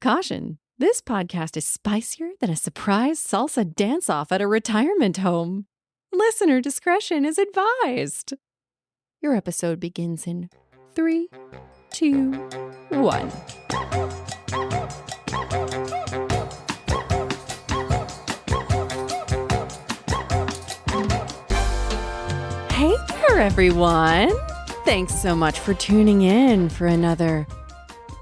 Caution, this podcast is spicier than a surprise salsa dance-off at a retirement home. Listener discretion is advised. Your episode begins in 3, 2, 1. Hey there, everyone. Thanks so much for tuning in for another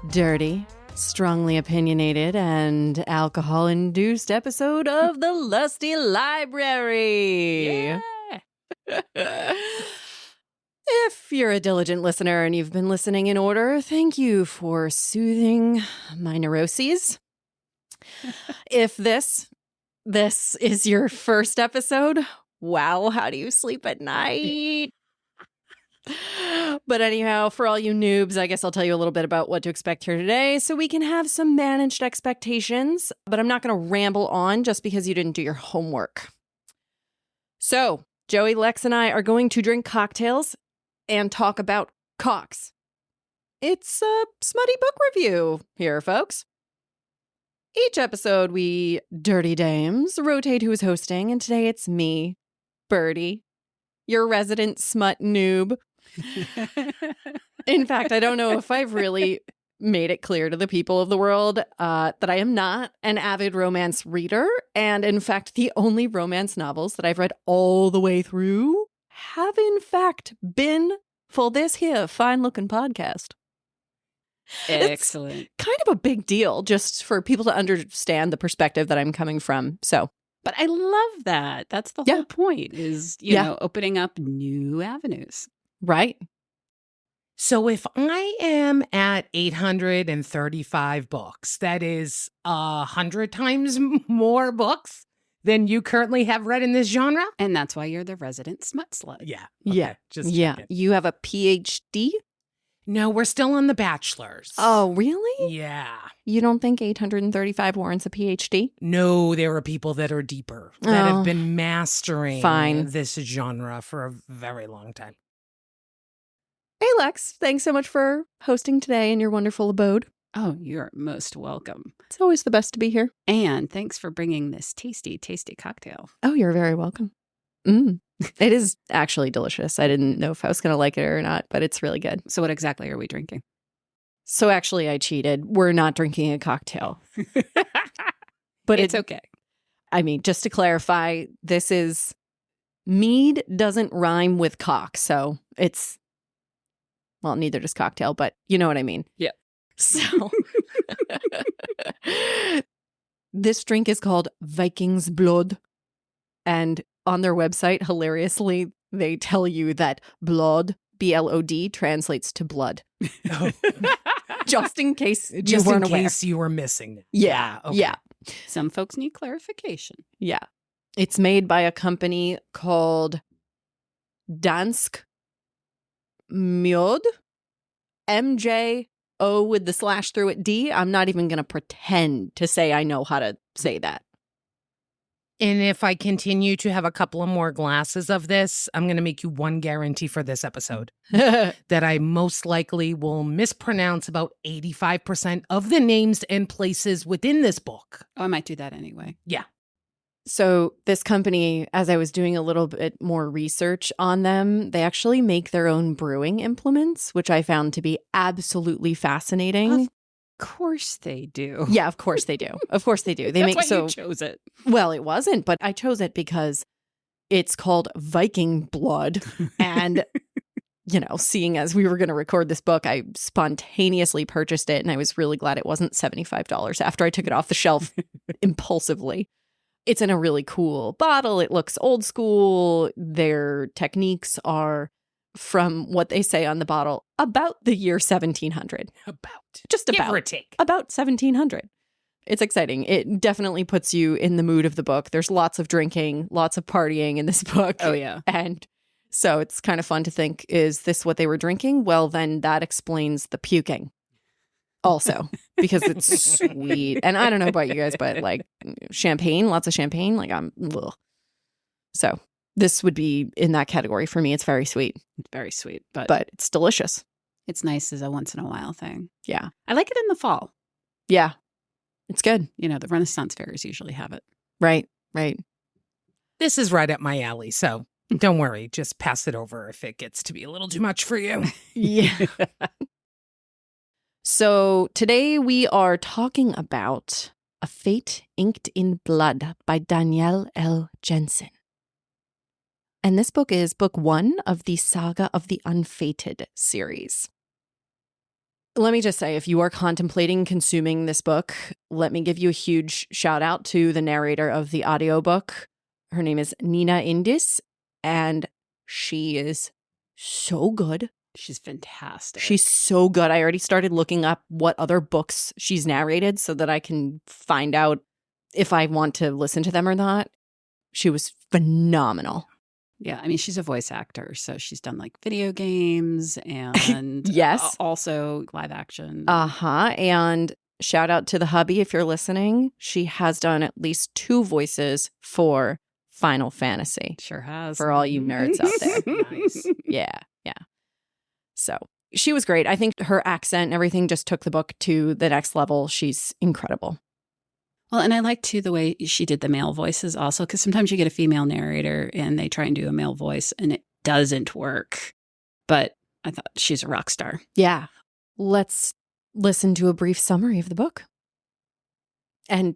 dirty, strongly opinionated, and alcohol-induced episode of the Lusty Library. Yeah. If you're a diligent listener and you've been listening in order, thank you for soothing my neuroses. If this is your first episode, wow, how do you sleep at night? But anyhow, for all you noobs, I guess I'll tell you a little bit about what to expect here today so we can have some managed expectations. But I'm not going to ramble on just because you didn't do your homework. So, Joey, Lex, and I are going to drink cocktails and talk about cocks. It's a smutty book review here, folks. Each episode, we dirty dames rotate who is hosting, and today it's me, Birdie, your resident smut noob. In fact, I don't know if I've really made it clear to the people of the world that I am not an avid romance reader. And in fact, the only romance novels that I've read all the way through have in fact been for this here fine-looking podcast. Excellent. It's kind of a big deal just for people to understand the perspective that I'm coming from. So, but I love that. That's the whole point is, you know, opening up new avenues. Right. So if I am at 835 books, that is 100 times more books than you currently have read in this genre. And that's why you're the resident smut slut. Yeah. Okay. Checking. You have a PhD? No, we're still on the bachelor's. Oh, really? Yeah. You don't think 835 warrants a PhD? No, there are people that are deeper, that have been mastering this genre for a very long time. Hey, Lex. Thanks so much for hosting today in your wonderful abode. Oh, you're most welcome. It's always the best to be here. And thanks for bringing this tasty, tasty cocktail. Oh, you're very welcome. It is actually delicious. I didn't know if I was going to like it or not, but it's really good. So what exactly are we drinking? So actually, I cheated. We're not drinking a cocktail. But it's okay. I mean, just to clarify, this is mead doesn't rhyme with cock. So it's, well, neither does cocktail, but you know what I mean. Yeah. So this drink is called Viking Blod. And on their website, hilariously, they tell you that Blod, B-L-O-D, translates to blood. Oh. Just in case you Just weren't in aware. case you were missing it. Yeah. Okay. Yeah. Some folks need clarification. Yeah. It's made by a company called Dansk Mjod, M-J-O with the slash through it, D. I'm not even going to pretend to say I know how to say that. And if I continue to have a couple of more glasses of this, I'm going to make you one guarantee for this episode. That I most likely will mispronounce about 85% of the names and places within this book. Oh, I might do that anyway. Yeah. So this company, as I was doing a little bit more research on them, they actually make their own brewing implements, which I found to be absolutely fascinating. Of course they do. Yeah, of course they do. Of course they do. They That's make why you chose it. Well, it wasn't, but I chose it because it's called Viking Blod. And, you know, seeing as we were going to record this book, I spontaneously purchased it. And I was really glad it wasn't $75 after I took it off the shelf impulsively. It's in a really cool bottle. It looks old school. Their techniques are, from what they say on the bottle, about the year 1700. Just about. Give or take. About 1700. It's exciting. It definitely puts you in the mood of the book. There's lots of drinking, lots of partying in this book. Oh, yeah. And so it's kind of fun to think, is this what they were drinking? Well, then that explains the puking also, because it's sweet. And I don't know about you guys, but like champagne, lots of champagne, like ugh. So this would be in that category for me. It's very sweet. It's very sweet, but it's delicious. It's nice as a once in a while thing. Yeah. I like it in the fall. Yeah. It's good. The Renaissance fairs usually have it. Right. This is right up my alley, so don't worry. Just pass it over if it gets to be a little too much for you. Yeah. So today we are talking about A Fate Inked in Blood by Danielle L. Jensen. And this book is book 1 of the Saga of the Unfated series. Let me just say, if you are contemplating consuming this book, let me give you a huge shout out to the narrator of the audiobook. Her name is Nina Indis, and she is so good. She's fantastic. She's so good. I already started looking up what other books she's narrated so that I can find out if I want to listen to them or not. She was phenomenal. Yeah, I mean, she's a voice actor, so she's done like video games and yes, also live action. And shout out to the hubby if you're listening. She has done at least 2 voices for Final Fantasy. Sure has. For all you nerds out there. Nice. Yeah. So she was great. I think her accent and everything just took the book to the next level. She's incredible. Well, and I like, too, the way she did the male voices also, because sometimes you get a female narrator and they try and do a male voice and it doesn't work. But I thought she's a rock star. Yeah. Let's listen to a brief summary of the book. And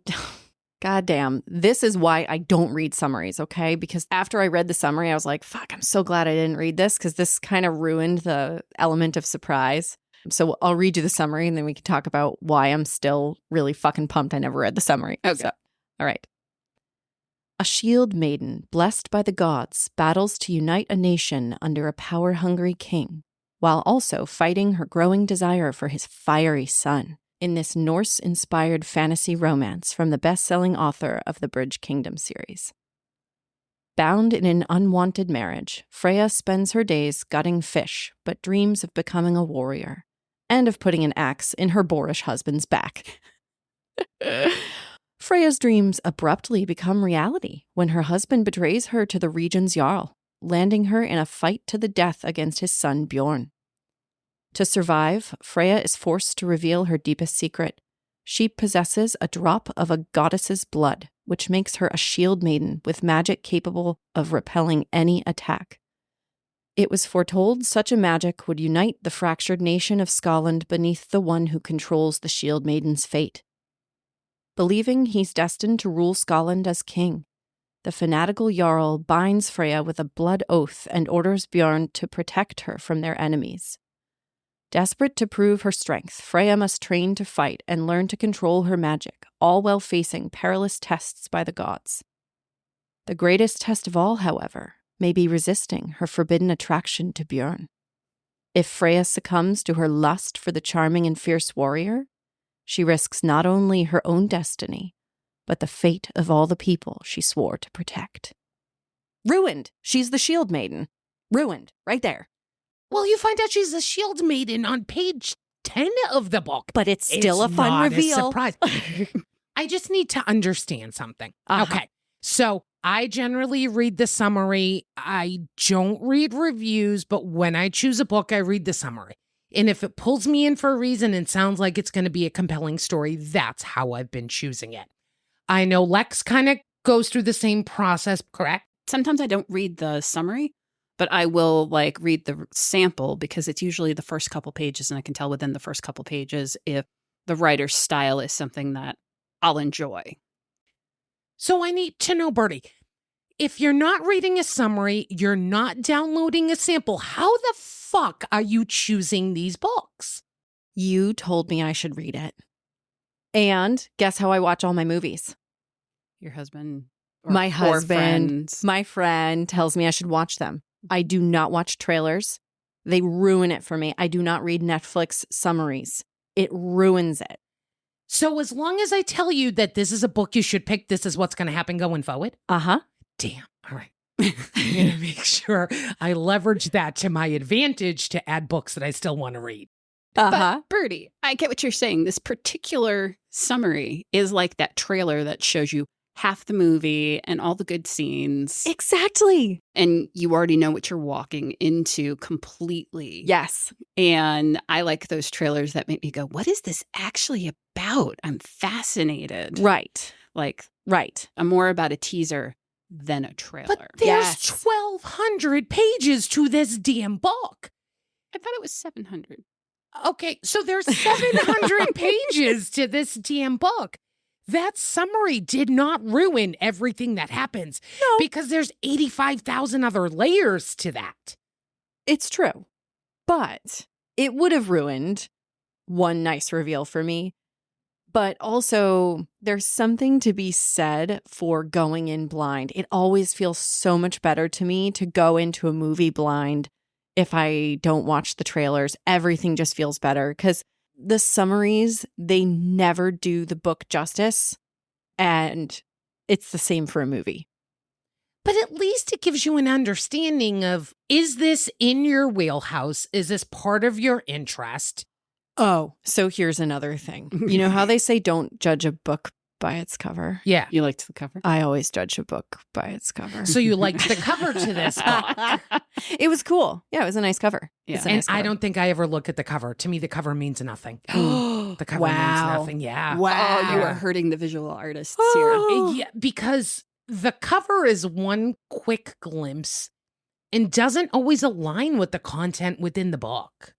goddamn, this is why I don't read summaries, okay? Because after I read the summary, I was like, fuck, I'm so glad I didn't read this because this kind of ruined the element of surprise. So I'll read you the summary and then we can talk about why I'm still really fucking pumped I never read the summary. Okay. So, all right. A shield maiden, blessed by the gods, battles to unite a nation under a power-hungry king, while also fighting her growing desire for his fiery son in this Norse-inspired fantasy romance from the best-selling author of the Bridge Kingdom series. Bound in an unwanted marriage, Freya spends her days gutting fish, but dreams of becoming a warrior, and of putting an axe in her boorish husband's back. Freya's dreams abruptly become reality when her husband betrays her to the region's Jarl, landing her in a fight to the death against his son Bjorn. To survive, Freya is forced to reveal her deepest secret. She possesses a drop of a goddess's blood, which makes her a shield maiden with magic capable of repelling any attack. It was foretold such a magic would unite the fractured nation of Scotland beneath the one who controls the shield maiden's fate. Believing he's destined to rule Scotland as king, the fanatical Jarl binds Freya with a blood oath and orders Bjorn to protect her from their enemies. Desperate to prove her strength, Freya must train to fight and learn to control her magic, all while facing perilous tests by the gods. The greatest test of all, however, may be resisting her forbidden attraction to Bjorn. If Freya succumbs to her lust for the charming and fierce warrior, she risks not only her own destiny, but the fate of all the people she swore to protect. Ruined! She's the shield maiden. Ruined. Right there. Well, you find out she's a shield maiden on page 10 of the book. But it's still a fun reveal. A surprise. I just need to understand something. Okay. So I generally read the summary. I don't read reviews, but when I choose a book, I read the summary. And if it pulls me in for a reason and sounds like it's going to be a compelling story, that's how I've been choosing it. I know Lex kind of goes through the same process, correct? Sometimes I don't read the summary, but I will read the sample because it's usually the first couple pages, and I can tell within the first couple pages if the writer's style is something that I'll enjoy. So I need to know, Birdie, if you're not reading a summary, you're not downloading a sample, how the fuck are you choosing these books? You told me I should read it. And guess how I watch all my movies? Your husband? My husband, my friend tells me I should watch them. I do not watch trailers. They ruin it for me. I do not read Netflix summaries. It ruins it. So as long as I tell you that this is a book you should pick, this is what's going to happen going forward? Uh-huh. Damn. All right. I'm going to make sure I leverage that to my advantage to add books that I still want to read. But Birdie, I get what you're saying. This particular summary is like that trailer that shows you half the movie and all the good scenes. Exactly. And you already know what you're walking into completely. Yes. And I like those trailers that make me go, what is this actually about? I'm fascinated. Right. Like, Right. I'm more about a teaser than a trailer. But there's 1,200 pages to this damn book. I thought it was 700. Okay, so there's 700 pages to this damn book. That summary did not ruin everything that happens. No. Because there's 85,000 other layers to that. It's true. But it would have ruined one nice reveal for me. But also, there's something to be said for going in blind. It always feels so much better to me to go into a movie blind if I don't watch the trailers. Everything just feels better because the summaries, they never do the book justice. And it's the same for a movie. But at least it gives you an understanding of, is this in your wheelhouse? Is this part of your interest? Oh, so here's another thing. You know how they say don't judge a book by its cover? Yeah. You liked the cover? I always judge a book by its cover. So you liked the cover to this book. It was cool. Yeah, it was a nice cover. Yeah. It's a And nice I cover. don't think I ever look at the cover. To me, the cover means nothing. The cover means nothing. Yeah. Wow. Oh, you are hurting the visual artists here. Yeah, because the cover is one quick glimpse and doesn't always align with the content within the book.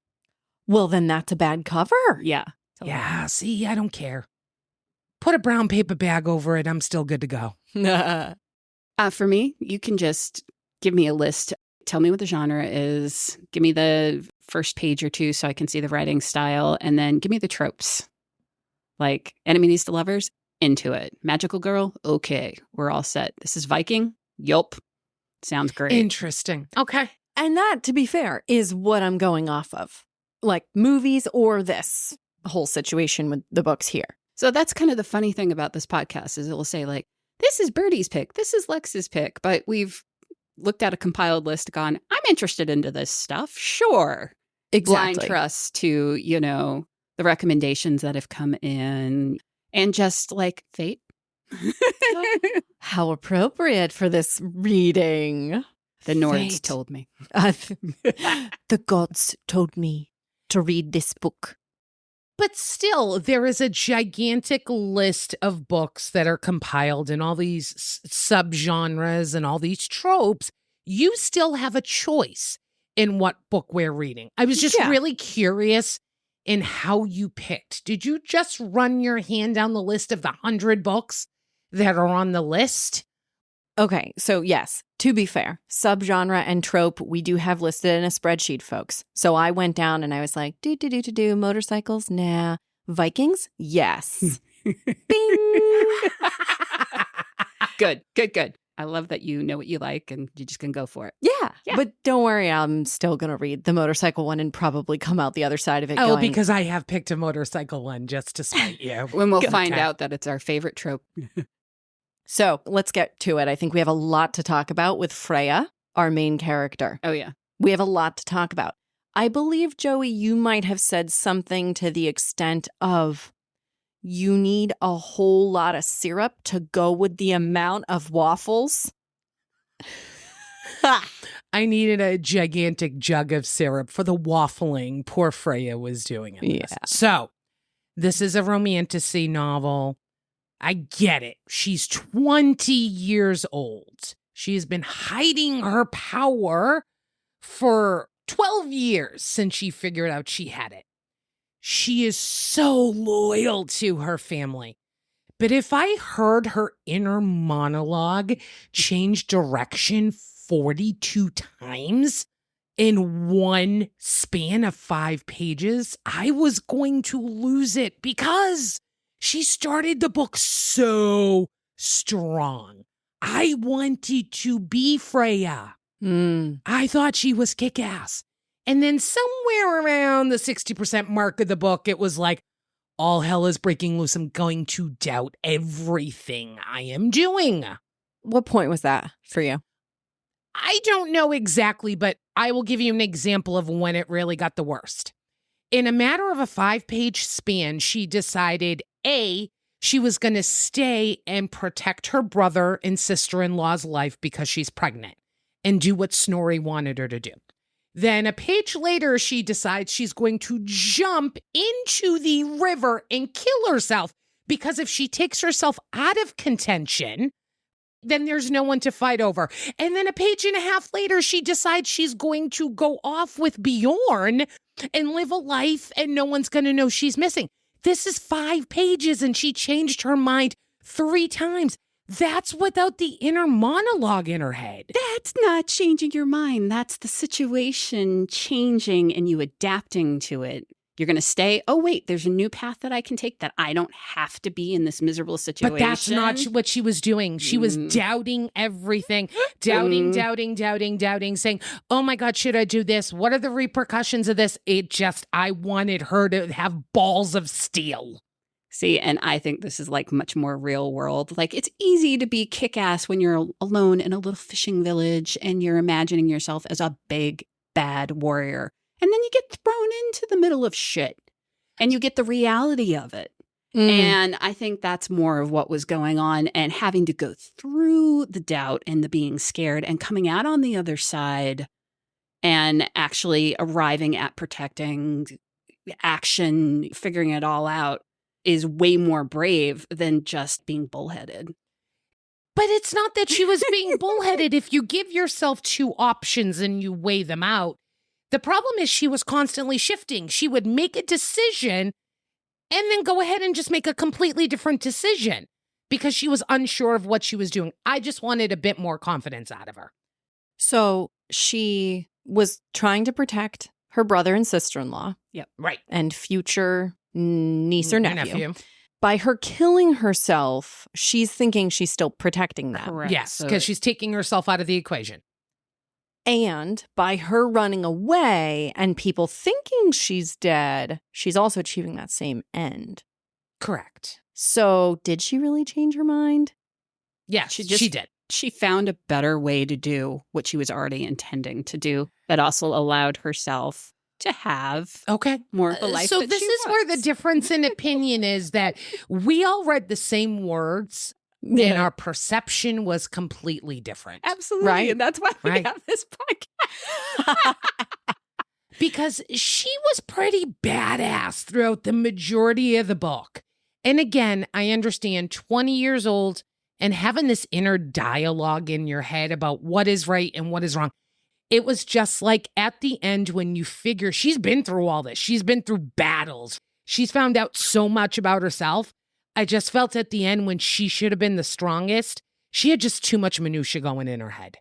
Well, then that's a bad cover. Yeah. Yeah, see, I don't care. Put a brown paper bag over it. I'm still good to go. For me, you can just give me a list. Tell me what the genre is. Give me the first page or two so I can see the writing style. And then give me the tropes. Like enemies to lovers, into it. Magical girl, okay. We're all set. This is Viking? Yup. Sounds great. Interesting. Okay. And that, to be fair, is what I'm going off of. Like movies or this whole situation with the books here. So that's kind of the funny thing about this podcast is it will say like, this is Birdie's pick. This is Lex's pick. But we've looked at a compiled list, gone, I'm interested into this stuff. Sure. Exactly. Blind trust to, you know, the recommendations that have come in and just like fate. How appropriate for this reading. The Nords Fate. told me. The gods told me to read this book. But still, there is a gigantic list of books that are compiled in all these subgenres and all these tropes. You still have a choice in what book we're reading. I was just really curious in how you picked. Did you just run your hand down the list of the 100 books that are on the list? Okay, so yes, to be fair, subgenre and trope, we do have listed in a spreadsheet, folks. So I went down and I was like, do, motorcycles? Nah. Vikings? Yes. Bing! Good. I love that you know what you like and you just can go for it. Yeah, but don't worry, I'm still going to read the motorcycle one and probably come out the other side of it Oh, going, because I have picked a motorcycle one just to spite you. When we'll Okay. find out that it's our favorite trope. So let's get to it. I think we have a lot to talk about with Freya, our main character. Oh, yeah. We have a lot to talk about. I believe, Joey, you might have said something to the extent of you need a whole lot of syrup to go with the amount of waffles. I needed a gigantic jug of syrup for the waffling poor Freya was doing in this. Yeah. So, this is a romantasy novel. I get it. She's 20 years old. She has been hiding her power for 12 years since she figured out she had it. She is so loyal to her family. But if I heard her inner monologue change direction 42 times in one span of 5 pages, I was going to lose it because she started the book so strong. I wanted to be Freya. I thought she was kick-ass. And then somewhere around the 60% mark of the book, it was like, all hell is breaking loose. I'm going to doubt everything I am doing. What point was that for you? I don't know exactly, but I will give you an example of when it really got the worst. In a matter of a 5-page span, she decided, A, she was going to stay and protect her brother and sister-in-law's life because she's pregnant and do what Snorri wanted her to do. Then a page later, she decides she's going to jump into the river and kill herself because if she takes herself out of contention, then there's no one to fight over. And then a page and a half later, she decides she's going to go off with Bjorn and live a life and no one's going to know she's missing. This is 5 pages and she changed her mind 3 times. That's without the inner monologue in her head. That's not changing your mind. That's the situation changing and you adapting to it. You're going to stay, oh, wait, there's a new path that I can take that I don't have to be in this miserable situation. But that's not what she was doing. She was doubting everything, doubting, saying, oh my God, should I do this? What are the repercussions of this? I wanted her to have balls of steel. See, and I think this is like much more real world. Like it's easy to be kick-ass when you're alone in a little fishing village and you're imagining yourself as a big, bad warrior. And then you get thrown into the middle of shit and you get the reality of it. And I think that's more of what was going on and having to go through the doubt and the being scared and coming out on the other side and actually arriving at protecting action, figuring it all out is way more brave than just being bullheaded. But it's not that she was being bullheaded. If you give yourself 2 options and you weigh them out, the problem is she was constantly shifting. She would make a decision and then go ahead and just make a completely different decision because she was unsure of what she was doing. I just wanted a bit more confidence out of her. So she was trying to protect her brother and sister-in-law. Yep. Right. And future niece or nephew. By her killing herself, she's thinking she's still protecting them. Correct. Yes, because she's taking herself out of the equation. And by her running away and people thinking she's dead, she's also achieving that same end. Correct. So did she really change her mind? Yes, she did. She found a better way to do what she was already intending to do that also allowed herself to have more of the life So that this she is where the wants. difference in opinion is that we all read the same words and our perception was completely different. Absolutely. Right. And that's why we have this podcast. Because she was pretty badass throughout the majority of the book. And again, I understand 20 years old and having this inner dialogue in your head about what is right and what is wrong. It was just like at the end when you figure she's been through all this. She's been through battles. She's found out so much about herself. I just felt at the end when she should have been the strongest, she had just too much minutia going in her head.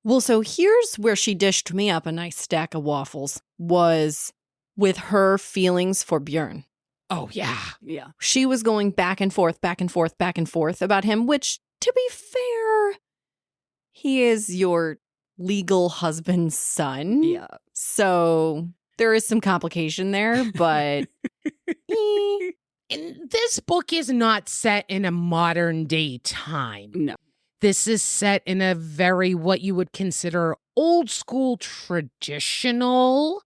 Well, so here's where she dished me up a nice stack of waffles, was with her feelings for Bjorn. Oh, yeah. Yeah. She was going back and forth about him, which, to be fair, he is your legal husband's son. Yeah. So there is some complication there, but... And this book is not set in a modern day time. No. This is set in a very, what you would consider old school, traditional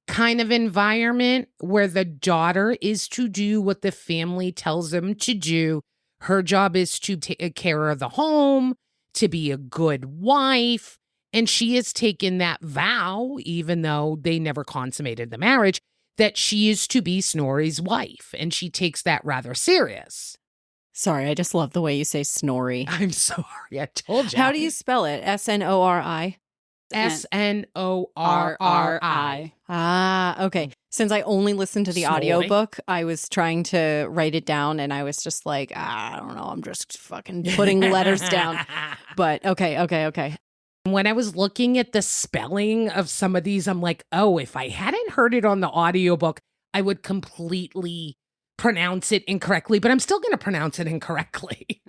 kind of environment where the daughter is to do what the family tells them to do. Her job is to take care of the home, to be a good wife. And she has taken that vow, even though they never consummated the marriage, that she is to be Snorri's wife. And she takes that rather serious. Sorry, I just love the way you say Snorri. I'm sorry, I told you. How do you spell it? S-N-O-R-I? S-N-O-R-R-I. Ah, okay. Since I only listened to the Snorri. audiobook, I was trying to write it down and I was just like, I don't know, I'm just fucking putting letters down. But okay. When I was looking at the spelling of some of these, I'm like, oh, if I hadn't heard it on the audiobook, I would completely pronounce it incorrectly, but I'm still going to pronounce it incorrectly.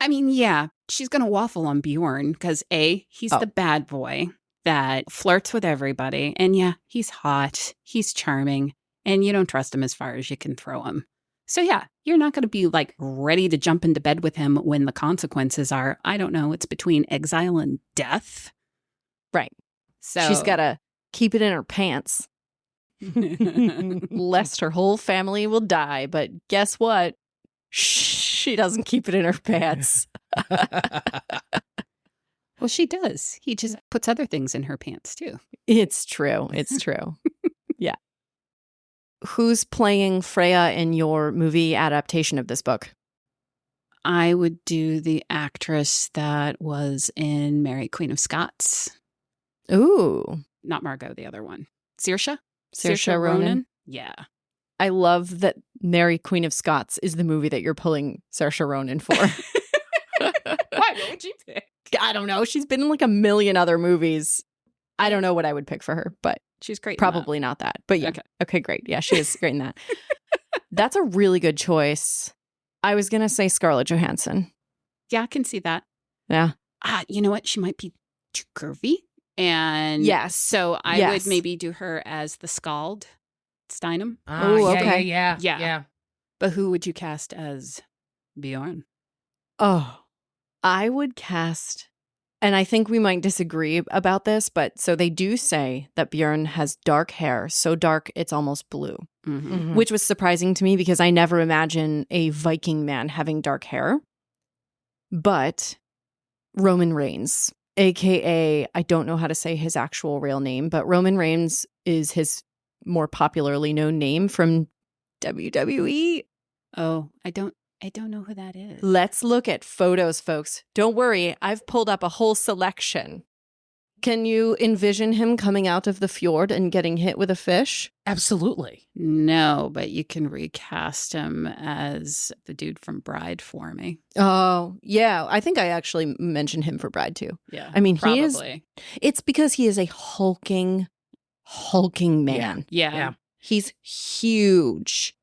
I mean, yeah, she's going to waffle on Bjorn because he's the bad boy that flirts with everybody. And yeah, he's hot, he's charming, and you don't trust him as far as you can throw him. So yeah, you're not going to be like ready to jump into bed with him when the consequences are, I don't know, it's between exile and death. Right. So She's got to keep it in her pants, lest her whole family will die. But guess what? She doesn't keep it in her pants. Well, she does. He just puts other things in her pants, too. It's true. It's true. Yeah. Who's playing Freya in your movie adaptation of this book? I would do the actress that was in Mary, Queen of Scots. Ooh. Not Margot, the other one. Saoirse? Saoirse Ronan? Yeah. I love that Mary, Queen of Scots is the movie that you're pulling Saoirse Ronan for. Why? What would you pick? I don't know. She's been in like a million other movies. I don't know what I would pick for her, but She's great. probably not that. But yeah. Okay, great. Yeah, she is great in that. That's a really good choice. I was going to say Scarlett Johansson. Yeah, I can see that. Yeah. You know what? She might be too curvy. And yes. So I would maybe do her as the Scald, Steinem. Oh, okay. Yeah. But who would you cast as Bjorn? Oh, I would cast, and I think we might disagree about this, but so they do say that Bjorn has dark hair, so dark it's almost blue, which was surprising to me because I never imagine a Viking man having dark hair. But Roman Reigns, a.k.a. I don't know how to say his actual real name, but Roman Reigns is his more popularly known name from WWE. Oh, I don't know who that is. Let's look at photos, folks. Don't worry, I've pulled up a whole selection. Can you envision him coming out of the fjord and getting hit with a fish? Absolutely. No, but you can recast him as the dude from Bride for me. Oh, yeah. I think I actually mentioned him for Bride too. Yeah. I mean, probably. It's because he is a hulking man. Yeah. He's huge.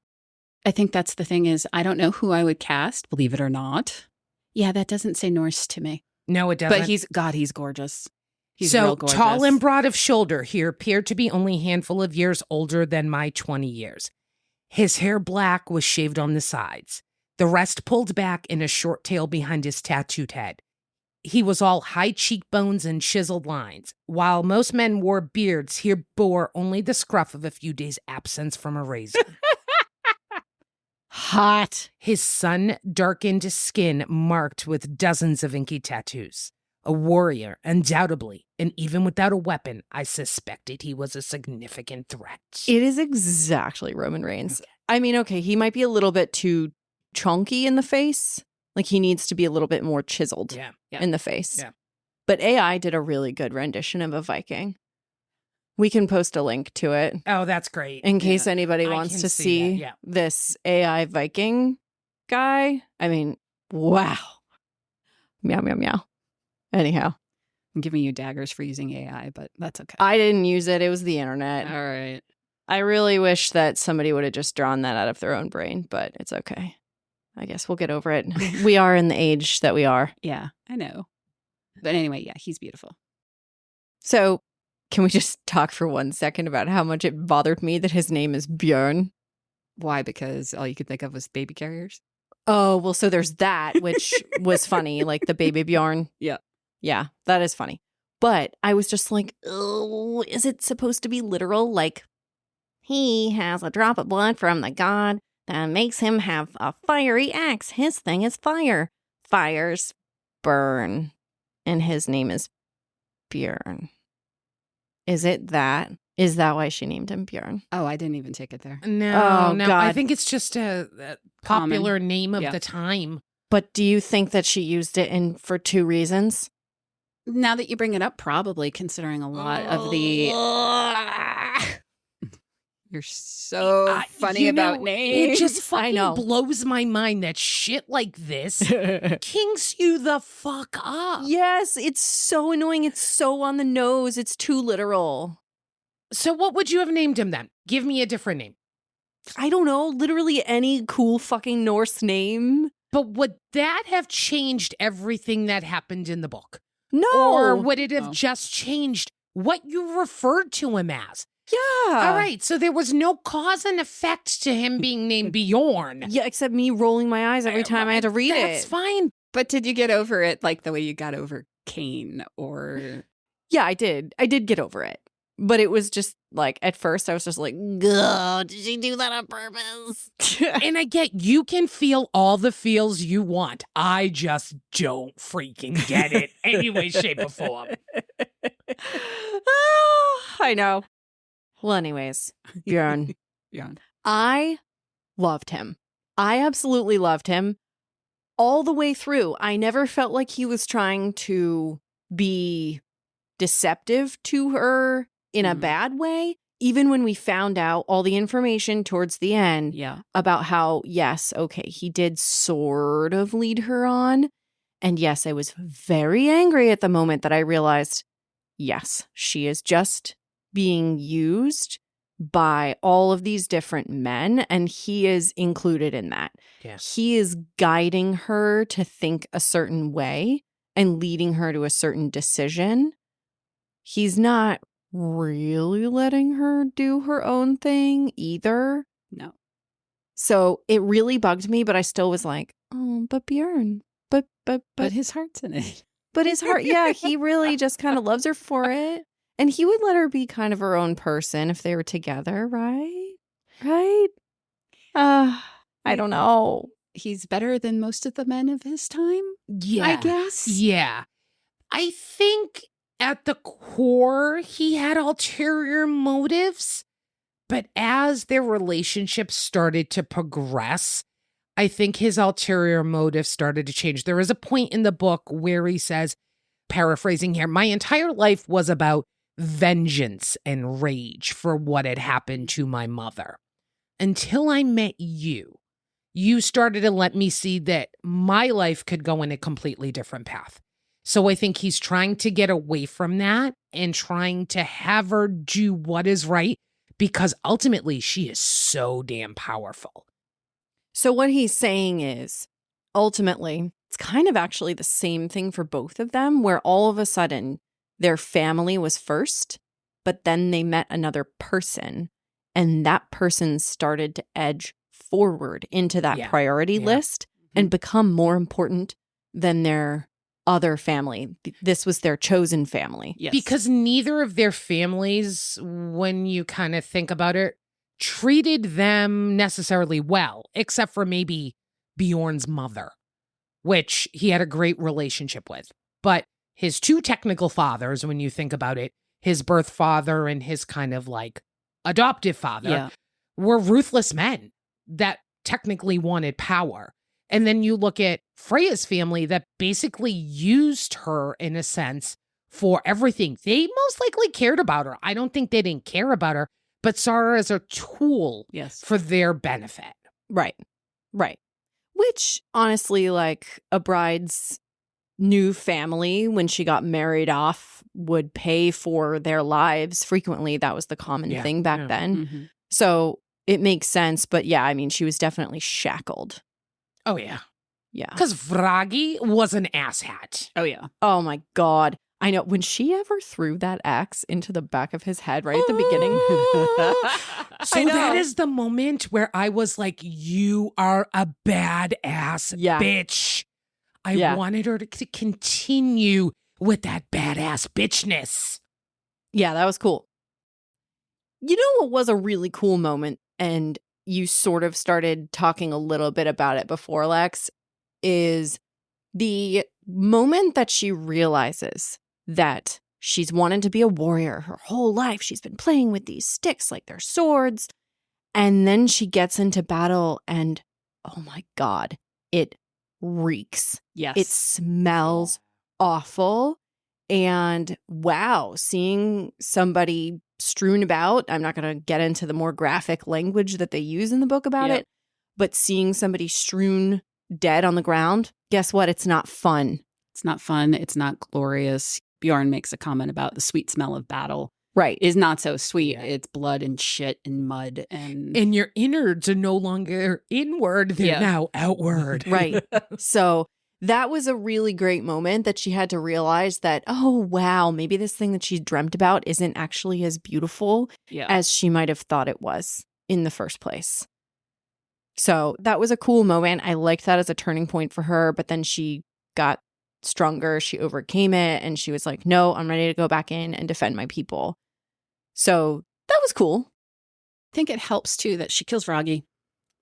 I think that's the thing is I don't know who I would cast, believe it or not. Yeah, that doesn't say Norse to me. No, it doesn't. But he's gorgeous. He's real gorgeous. Tall and broad of shoulder, he appeared to be only a handful of years older than my 20 years. His hair black was shaved on the sides. The rest pulled back in a short tail behind his tattooed head. He was all high cheekbones and chiseled lines. While most men wore beards, he bore only the scruff of a few days' absence from a razor. Hot. His sun-darkened skin marked with dozens of inky tattoos. A warrior, undoubtedly, and even without a weapon, I suspected he was a significant threat. It is exactly Roman Reigns. Okay. I mean, okay, he might be a little bit too chunky in the face. Like, he needs to be a little bit more chiseled in the face. Yeah. But AI did a really good rendition of a Viking. We can post a link to it. Oh, that's great. In case anybody wants to see this AI Viking guy. I mean, wow. Meow, meow, meow. Anyhow. I'm giving you daggers for using AI, but that's okay. I didn't use it. It was the internet. All right. I really wish that somebody would have just drawn that out of their own brain, but it's okay. I guess we'll get over it. We are in the age that we are. Yeah, I know. But anyway, yeah, he's beautiful. So can we just talk for 1 second about how much it bothered me that his name is Bjorn? Why? Because all you could think of was baby carriers? Oh, well, so there's that, which was funny, like the baby Bjorn. Yeah. Yeah, that is funny. But I was just like, oh, is it supposed to be literal? Like, he has a drop of blood from the god that makes him have a fiery axe. His thing is fire. Fires burn. And his name is Bjorn. Is it that? Is that why she named him Bjorn? Oh, I didn't even take it there. No, God. I think it's just a popular name of the time. But do you think that she used it for two reasons? Now that you bring it up, probably, considering a lot of the... You're so funny about names. It just fucking blows my mind that shit like this kinks you the fuck up. Yes, it's so annoying. It's so on the nose. It's too literal. So what would you have named him then? Give me a different name. I don't know. Literally any cool fucking Norse name. But would that have changed everything that happened in the book? No. Or would it have just changed what you referred to him as? Yeah. All right. So there was no cause and effect to him being named Bjorn. Yeah, except me rolling my eyes every time I had to read it. That's fine. But did you get over it like the way you got over Cain or... Yeah, I did. I did get over it. But it was just like, at first I was just like, "Ugh, did she do that on purpose?" And I get you can feel all the feels you want. I just don't freaking get it any way, shape, or form. I know. Well, anyways, Bjorn. I loved him. I absolutely loved him all the way through. I never felt like he was trying to be deceptive to her in a bad way. Even when we found out all the information towards the end about how, yes, okay, he did sort of lead her on. And yes, I was very angry at the moment that I realized, yes, she is just being used by all of these different men, and he is included in that. Yes. He is guiding her to think a certain way and leading her to a certain decision. He's not really letting her do her own thing either. No. So it really bugged me, but I still was like, oh, but Bjorn, but his heart's in it. But his heart, yeah, he really just kind of loves her for it. And he would let her be kind of her own person if they were together, right? Right? I don't know. He's better than most of the men of his time, I guess. Yeah. I think at the core, he had ulterior motives. But as their relationship started to progress, I think his ulterior motives started to change. There is a point in the book where he says, paraphrasing here, my entire life was about vengeance and rage for what had happened to my mother. Until I met you, you started to let me see that my life could go in a completely different path. So I think he's trying to get away from that and trying to have her do what is right, because ultimately she is so damn powerful. So what he's saying is, ultimately, it's kind of actually the same thing for both of them, where all of a sudden their family was first, but then they met another person, and that person started to edge forward into that priority list and become more important than their other family. This was their chosen family. Yes. Because neither of their families, when you kind of think about it, treated them necessarily well, except for maybe Bjorn's mother, which he had a great relationship with. But his two technical fathers, when you think about it, his birth father and his kind of like adoptive father, were ruthless men that technically wanted power. And then you look at Freya's family that basically used her in a sense for everything. They most likely cared about her. I don't think they didn't care about her, but saw her as a tool for their benefit. Right. Which, honestly, like a bride's new family, when she got married off, would pay for their lives frequently. That was the common thing back then. Mm-hmm. So it makes sense. But yeah, I mean, she was definitely shackled. Oh, yeah. Yeah. Because Vragi was an asshat. Oh, yeah. Oh, my God. I know. When she ever threw that axe into the back of his head right at the beginning. So that is the moment where I was like, you are a badass bitch. I wanted her to continue with that badass bitchness. Yeah, that was cool. You know what was a really cool moment, and you sort of started talking a little bit about it before, Lex, is the moment that she realizes that she's wanted to be a warrior her whole life. She's been playing with these sticks like they're swords. And then she gets into battle and, oh my God, it reeks. Yes. It smells awful. And wow, seeing somebody strewn about, I'm not going to get into the more graphic language that they use in the book about it, but seeing somebody strewn dead on the ground, guess what? It's not fun. It's not fun. It's not glorious. Bjorn makes a comment about the sweet smell of battle. Right. Is not so sweet. Yeah. It's blood and shit and mud. And your innards are no longer inward. They're now outward. Right. So that was a really great moment that she had to realize that, oh, wow, maybe this thing that she dreamt about isn't actually as beautiful as she might have thought it was in the first place. So that was a cool moment. I liked that as a turning point for her. But then she got stronger. She overcame it. And she was like, no, I'm ready to go back in and defend my people. So that was cool. I think it helps too that she kills Vragi.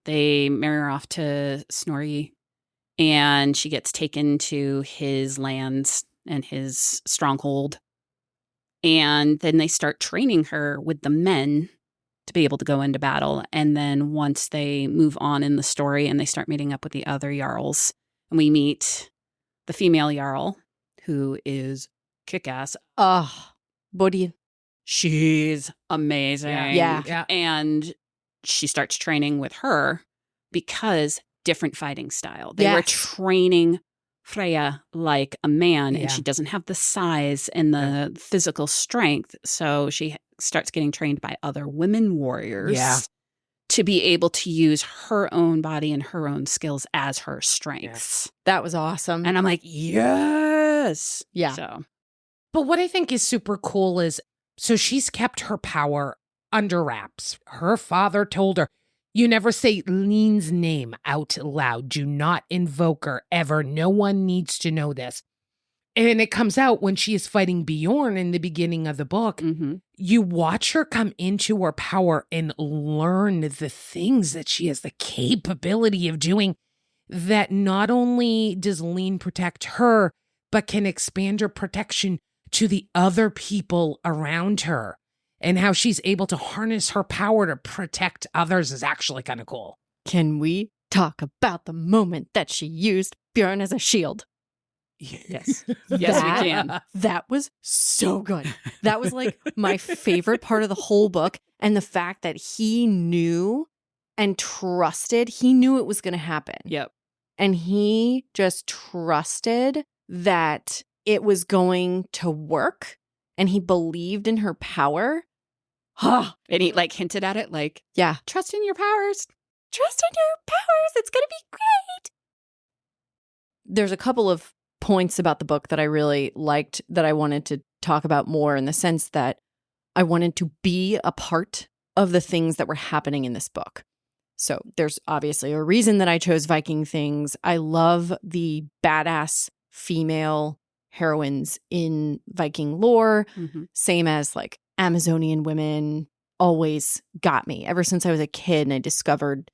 They marry her off to Snorri, and she gets taken to his lands and his stronghold. And then they start training her with the men to be able to go into battle. And then once they move on in the story and they start meeting up with the other Jarls, and we meet the female Jarl, who is kick-ass. Birdie. She's amazing. Yeah. And she starts training with her because different fighting style. They were training Freya like a man, and she doesn't have the size and the physical strength. So she starts getting trained by other women warriors to be able to use her own body and her own skills as her strengths. That was awesome. And I'm like, yes. Yeah. So. But what I think is super cool is, so she's kept her power under wraps. Her father told her, you never say Lean's name out loud. Do not invoke her ever. No one needs to know this. And it comes out when she is fighting Bjorn in the beginning of the book. Mm-hmm. You watch her come into her power and learn the things that she has the capability of doing, that not only does Lean protect her, but can expand her protection to the other people around her. And how she's able to harness her power to protect others is actually kind of cool. Can we talk about the moment that she used Bjorn as a shield? Yes. Yes, we can. That was so good. That was like my favorite part of the whole book. And the fact that he knew and trusted, he knew it was going to happen. Yep. And he just trusted that it was going to work. And he believed in her power. And he like hinted at it like, trust in your powers. Trust in your powers. It's going to be great. There's a couple of points about the book that I really liked that I wanted to talk about more, in the sense that I wanted to be a part of the things that were happening in this book. So there's obviously a reason that I chose Viking things. I love the badass female heroines in Viking lore, same as like Amazonian women always got me. Ever since I was a kid and I discovered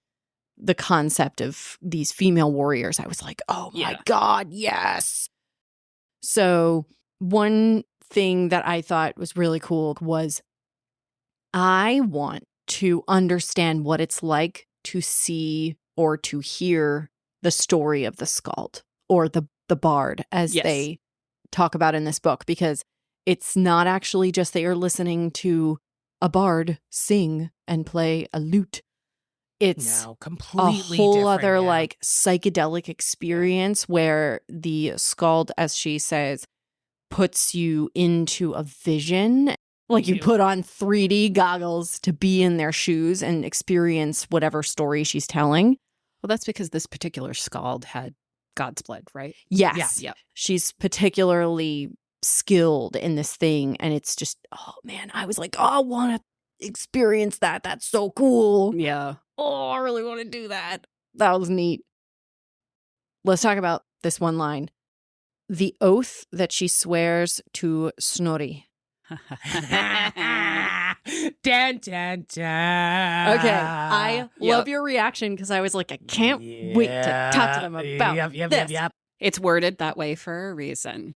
the concept of these female warriors, I was like, oh my God, yes. So one thing that I thought was really cool was, I want to understand what it's like to see or to hear the story of the skald, or the bard, as they talk about in this book, because it's not actually just they are listening to a bard sing and play a lute. It's completely a whole different, other like psychedelic experience where the skald, as she says, puts you into a vision. Like you put on 3D goggles to be in their shoes and experience whatever story she's telling. Well, that's because this particular skald had God's blood, right? Yes. Yep. She's particularly skilled in this thing. And it's just, oh man, I was like, oh, I want to experience that. That's so cool. Yeah. Oh, I really want to do that. That was neat. Let's talk about this one line. The oath that she swears to Snorri. Dun, dun, dun. Okay, I love your reaction, because I was like, I can't wait to talk to them about this. It's worded that way for a reason.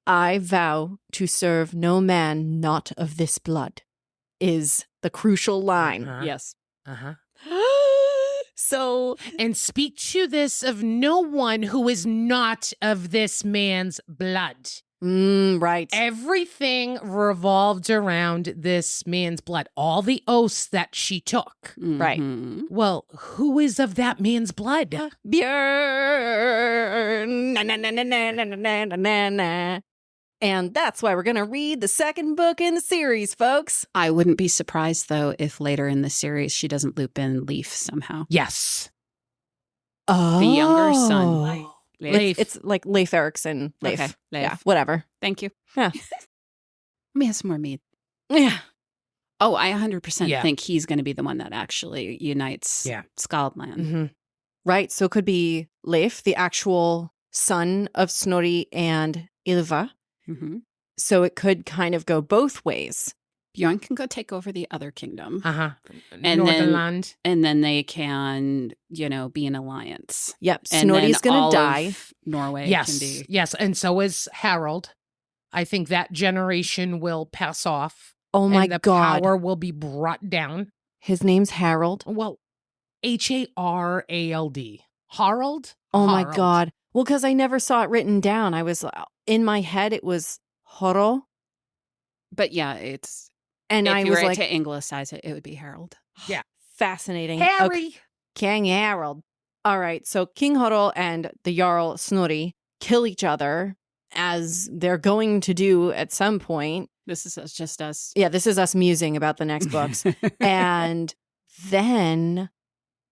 I vow to serve no man not of this blood, is the crucial line. Yes. So, and speak to this of no one who is not of this man's blood. Right. Everything revolved around this man's blood. All the oaths that she took. Right. Well, who is of that man's blood? Bjorn. Na, na, na, na, na, na, na, na, na, na. And that's why we're going to read the second book in the series, folks. I wouldn't be surprised, though, if later in the series she doesn't loop in Leif somehow. Yes. The younger son. Leif. It's like Leif Erikson. Leif. Okay. Leif. Yeah, whatever. Thank you. Yeah. Let me have some more meat. Yeah. Oh, I 100% think he's going to be the one that actually unites Skaldland. Mm-hmm. Right. So it could be Leif, the actual son of Snorri and Ylva. Mm-hmm. So it could kind of go both ways. Bjorn can go take over the other kingdom. Uh-huh. And Northernland. And then they can, be an alliance. Yep. And Snorri's then going all to die. of Norway Yes. can be. Yes. And so is Harold. I think that generation will pass off. Oh my and the God. power will be brought down. His name's Harold. Well, Harald. Harald? Oh my Harald. God. Well, because I never saw it written down. I was in my head, it was Horo. But yeah, it's And if I you was were like, to anglicize it, it would be Harold. Yeah. fascinating. Harry. Okay. King Harold. All right. So King Horo and the Jarl Snorri kill each other, as they're going to do at some point. This is just us. Yeah, this is us musing about the next books. And then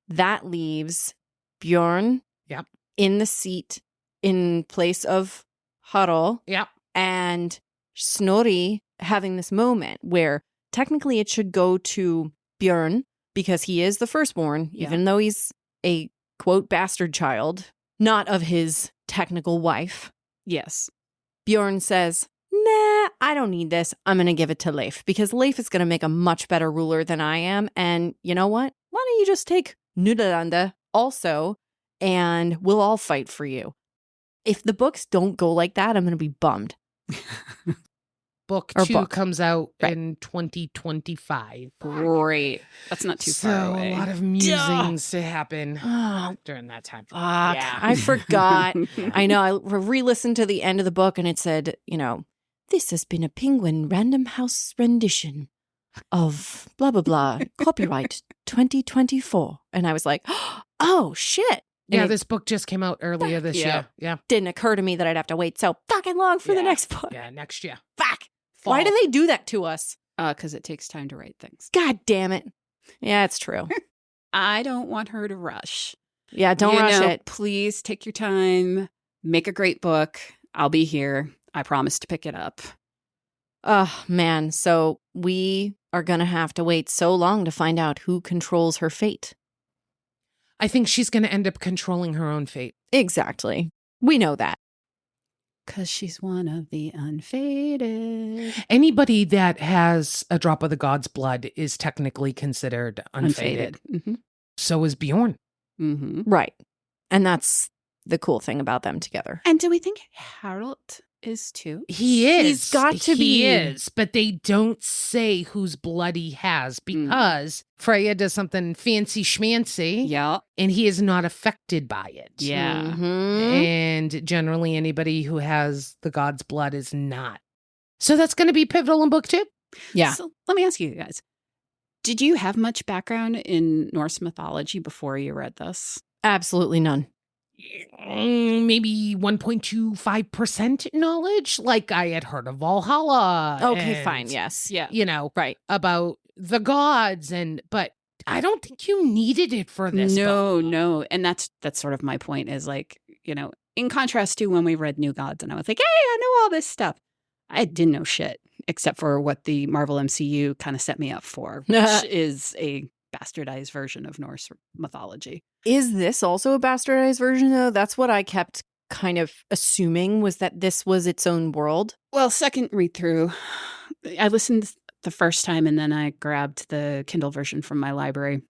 that leaves Bjorn Yep. in the seat in place of Harald, Yep. and Snorri having this moment where technically it should go to Bjorn because he is the firstborn, Yeah. even though he's a, quote, bastard child, not of his technical wife. Yes. Bjorn says, nah, I don't need this. I'm going to give it to Leif because Leif is going to make a much better ruler than I am. And you know what? Why don't you just take Nederlande also and we'll all fight for you. If the books don't go like that, I'm going to be bummed. Book Or 2 book. comes out Right. in 2025. Great. That's not too far away. A lot of musings to happen Oh, during that time. fuck. Yeah. I forgot. Yeah. I know. I re-listened to the end of the book and it said, this has been a Penguin Random House rendition of blah, blah, blah, copyright 2024. And I was like, oh, shit. And Yeah, it this book just came out earlier this Yeah. year. Yeah. didn't occur to me that I'd have to wait so fucking long for the Yeah. next book. Yeah, next year. Fuck. Why do Fall. they do that to us? Because it takes time to write things. God damn it. Yeah, it's true. I don't want her to rush. Yeah, don't rush it. Please take your time. Make a great book. I'll be here. I promise to pick it up. Oh, man. So we are going to have to wait so long to find out who controls her fate. I think she's going to end up controlling her own fate. Exactly. We know that. Because she's one of the unfated. Anybody that has a drop of the god's blood is technically considered unfated. Mm-hmm. So is Bjorn. Mm-hmm. Right. And that's the cool thing about them together. And do we think Harold is too? He is. He's got to be. He is, but they don't say whose blood he has because Freya does something fancy schmancy Yeah. and he is not affected by it. Yeah. Mhm. And generally anybody who has the god's blood is not. So that's going to be pivotal in book 2. Yeah. So let me ask you guys. Did you have much background in Norse mythology before you read this? Absolutely none. Maybe 1.25% knowledge. Like I had heard of Valhalla. Okay, and, fine. Yes. Yeah. Right. About the gods but I don't think you needed it for this book. No. And that's sort of my point is like, in contrast to when we read New Gods and I was like, hey, I know all this stuff. I didn't know shit except for what the Marvel MCU kind of set me up for, which is a bastardized version of Norse mythology. Is this also a bastardized version, though? That's what I kept kind of assuming, was that this was its own world. Well, second read through, I listened the first time and then I grabbed the Kindle version from my library,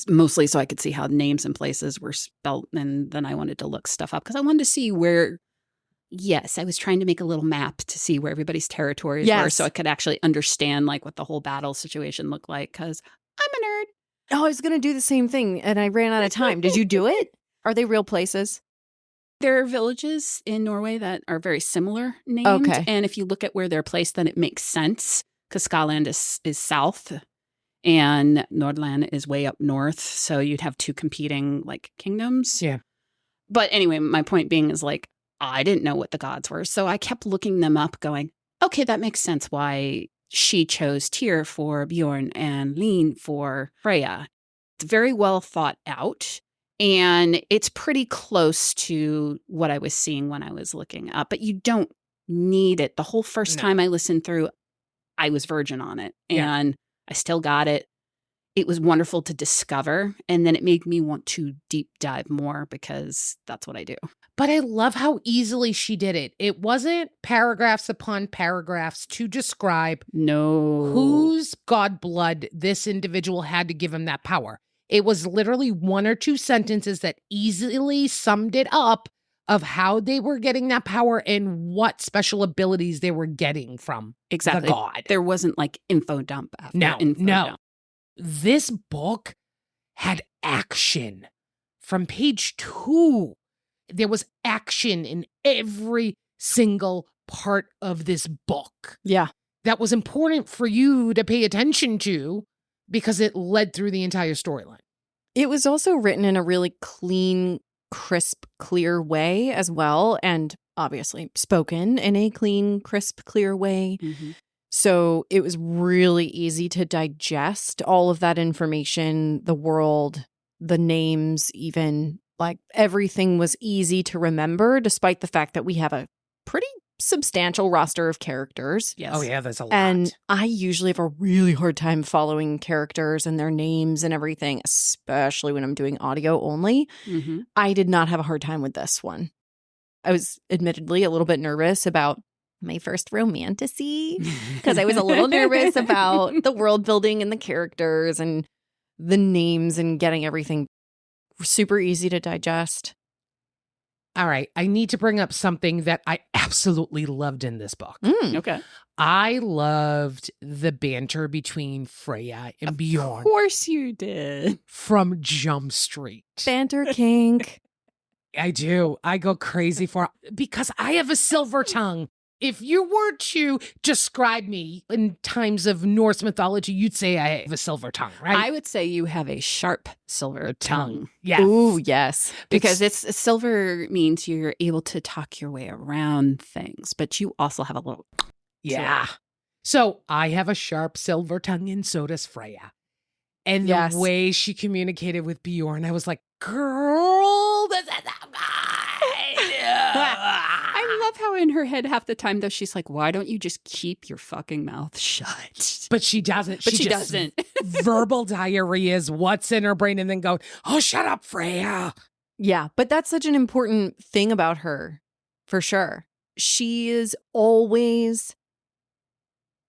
mostly so I could see how names and places were spelt. And then I wanted to look stuff up because I wanted to see where, yes, I was trying to make a little map to see where everybody's territories were so I could actually understand like what the whole battle situation looked like because I'm a nerd. Oh, I was going to do the same thing, and I ran out of time. Did you do it? Are they real places? There are villages in Norway that are very similar named. Okay. And if you look at where they're placed, then it makes sense because Skaland is south and Nordland is way up north. So you'd have two competing like kingdoms. Yeah. But anyway, my point being is like, I didn't know what the gods were. So I kept looking them up going, okay, that makes sense why she chose Tyr for Bjorn and Lin for Freya. It's very well thought out. And it's pretty close to what I was seeing when I was looking up. But you don't need it. The whole first time I listened through, I was virgin on it. And I still got it. it was wonderful to discover. And then it made me want to deep dive more because that's what I do. But I love how easily she did it. It wasn't paragraphs upon paragraphs to describe whose god blood this individual had to give him that power. It was literally 1 or 2 sentences that easily summed it up of how they were getting that power and what special abilities they were getting from the god. There wasn't like info dump after info dump. This book had action from page 2. There was action in every single part of this book. Yeah. That was important for you to pay attention to because it led through the entire storyline. It was also written in a really clean, crisp, clear way as well. And obviously spoken in a clean, crisp, clear way. Mm-hmm. So it was really easy to digest all of that information, the world, the names, even. Like everything was easy to remember, despite the fact that we have a pretty substantial roster of characters. Yes. Oh, yeah, there's a lot. And I usually have a really hard time following characters and their names and everything, especially when I'm doing audio only. Mm-hmm. I did not have a hard time with this one. I was admittedly a little bit nervous about my first romantasy because I was a little nervous about the world building and the characters and the names and getting everything super easy to digest. All right. I need to bring up something that I absolutely loved in this book. Okay. I loved the banter between Freya and Bjorn Of course you did. from Jump Street. Banter kink. I do. I go crazy for it because I have a silver tongue. If you were to describe me in times of Norse mythology, you'd say I have a silver tongue, right? I would say you have a sharp silver tongue. Yes. Ooh, yes. Because it's silver means you're able to talk your way around things, but you also have a little. Yeah. So I have a sharp silver tongue, and so does Freya. And Yes. the way she communicated with Bjorn, I was like, girl, this is I love how in her head half the time, though, she's like, why don't you just keep your fucking mouth shut? But she doesn't. But she just doesn't. verbal diarrhea is what's in her brain and then go, oh, shut up, Freya. Yeah, but that's such an important thing about her, for sure. She is always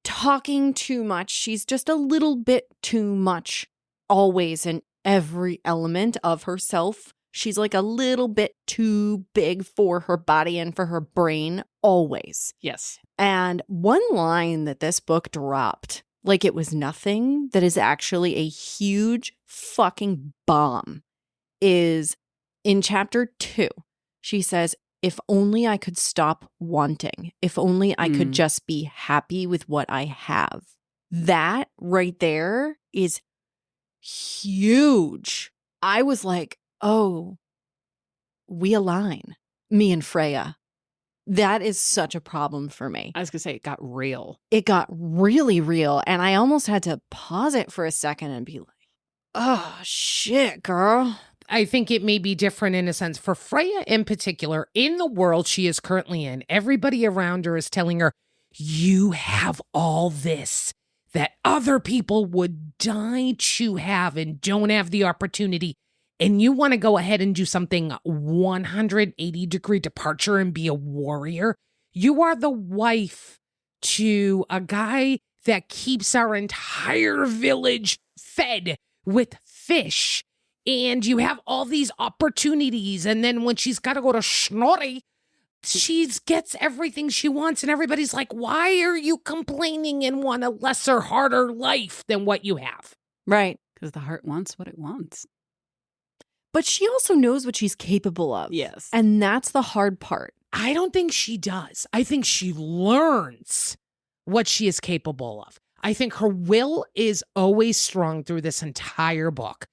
talking too much. She's just a little bit too much, always in every element of herself. She's like a little bit too big for her body and for her brain, always. Yes. And one line that this book dropped, like it was nothing, that is actually a huge fucking bomb, is in chapter 2. She says, if only I could stop wanting, if only I could just be happy with what I have. That right there is huge. I was like, oh, we align, me and Freya. That is such a problem for me. I was going to say it got real. It got really real. And I almost had to pause it for a second and be like, oh, shit, girl. I think it may be different in a sense. For Freya in particular, in the world she is currently in, everybody around her is telling her, you have all this that other people would die to have and don't have the opportunity. And you want to go ahead and do something 180-degree departure and be a warrior. You are the wife to a guy that keeps our entire village fed with fish. And you have all these opportunities. And then when she's got to go to Snorri, she gets everything she wants. And everybody's like, why are you complaining and want a lesser, harder life than what you have? Right. Because the heart wants what it wants. But she also knows what she's capable of. Yes. And that's the hard part. I don't think she does. I think she learns what she is capable of. I think her will is always strong through this entire book.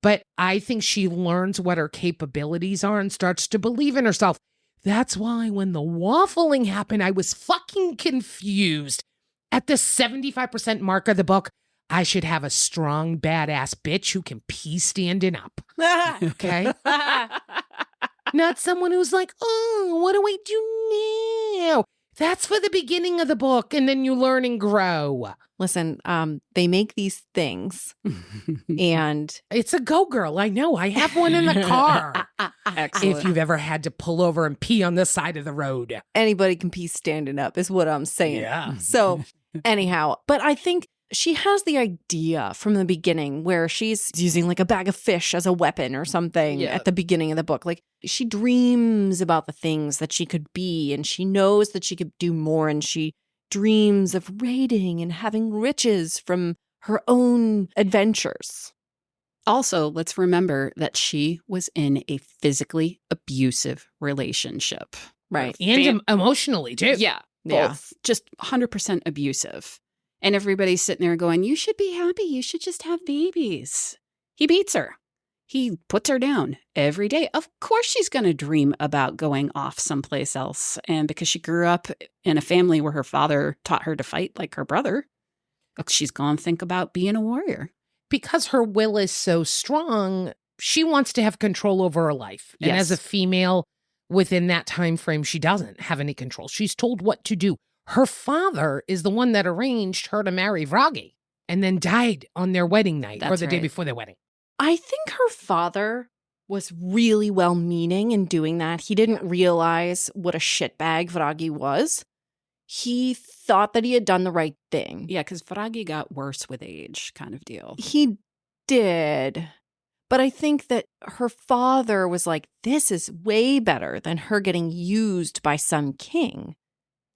But I think she learns what her capabilities are and starts to believe in herself. That's why when the waffling happened, I was fucking confused. At the 75% mark of the book, I should have a strong, badass bitch who can pee standing up. Okay? Not someone who's like, oh, what do I do now? That's for the beginning of the book, and then you learn and grow. Listen, they make these things, and It's a Go Girl. I know. I have one in the car. Excellent. If you've ever had to pull over and pee on the side of the road. anybody can pee standing up is what I'm saying. Yeah. So anyhow, but I think she has the idea from the beginning where she's using like a bag of fish as a weapon or something Yeah. at the beginning of the book. Like she dreams about the things that she could be, and she knows that she could do more, and she dreams of raiding and having riches from her own adventures. Also, let's remember that she was in a physically abusive relationship. Right. And emotionally, too. Yeah. Yeah. Both. Just 100% abusive. And everybody's sitting there going, you should be happy. You should just have babies. He beats her. He puts her down every day. Of course she's going to dream about going off someplace else. And because she grew up in a family where her father taught her to fight like her brother, she's going to think about being a warrior. Because her will is so strong, she wants to have control over her life. And as a female, within that time frame, she doesn't have any control. She's told what to do. Her father is the one that arranged her to marry Vragi and then died on their wedding night or That's the day right. before their wedding. I think her father was really well-meaning in doing that. He didn't realize what a shitbag Vragi was. He thought that he had done the right thing. Yeah, because Vragi got worse with age kind of deal. He did. But I think that her father was like, this is way better than her getting used by some king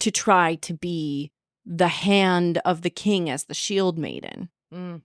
to try to be the hand of the king as the shield maiden. Mm.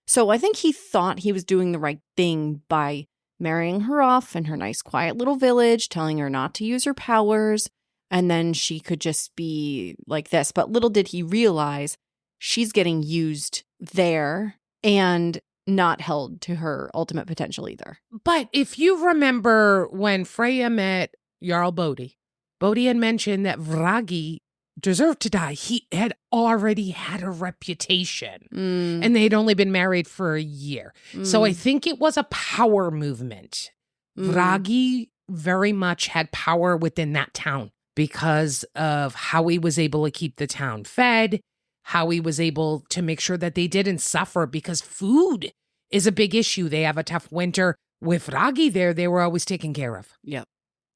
So I think he thought he was doing the right thing by marrying her off in her nice, quiet little village, telling her not to use her powers, and then she could just be like this. But little did he realize she's getting used there and not held to her ultimate potential either. But if you remember when Freya met Jarl Bodhi, Bodhi had mentioned that Vragi deserved to die. He had already had a reputation. And they had only been married for a year. So I think it was a power movement. Vragi very much had power within that town because of how he was able to keep the town fed, how he was able to make sure that they didn't suffer because food is a big issue. They have a tough winter. With Vragi there, they were always taken care of. Yep.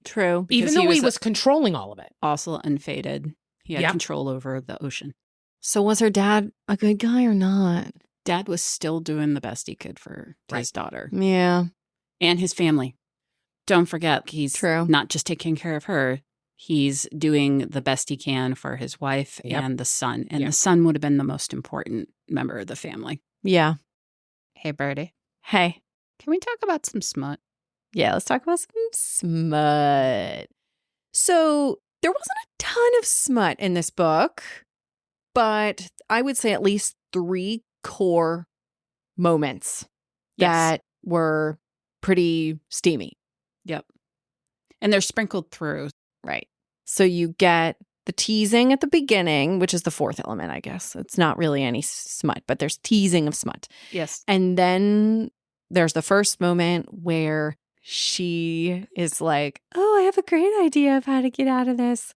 True. Even though he was controlling all of it. Also unfaded. He had Yep. control over the ocean. So was her dad a good guy or not? Dad was still doing the best he could for his daughter Yeah. and his family. Don't forget, he's True. not just taking care of her. He's doing the best he can for his wife Yep. and the son. And Yep. the son would have been the most important member of the family. Yeah. Hey, Birdie, Hey. can we talk about some smut? Yeah, let's talk about some smut. So there wasn't a ton of smut in this book, but I would say at least 3 core moments that were pretty steamy. Yep. And they're sprinkled through. Right. So you get the teasing at the beginning, which is the 4th element, I guess. It's not really any smut, but there's teasing of smut. Yes. And then there's the first moment where she is like, oh, I have a great idea of how to get out of this.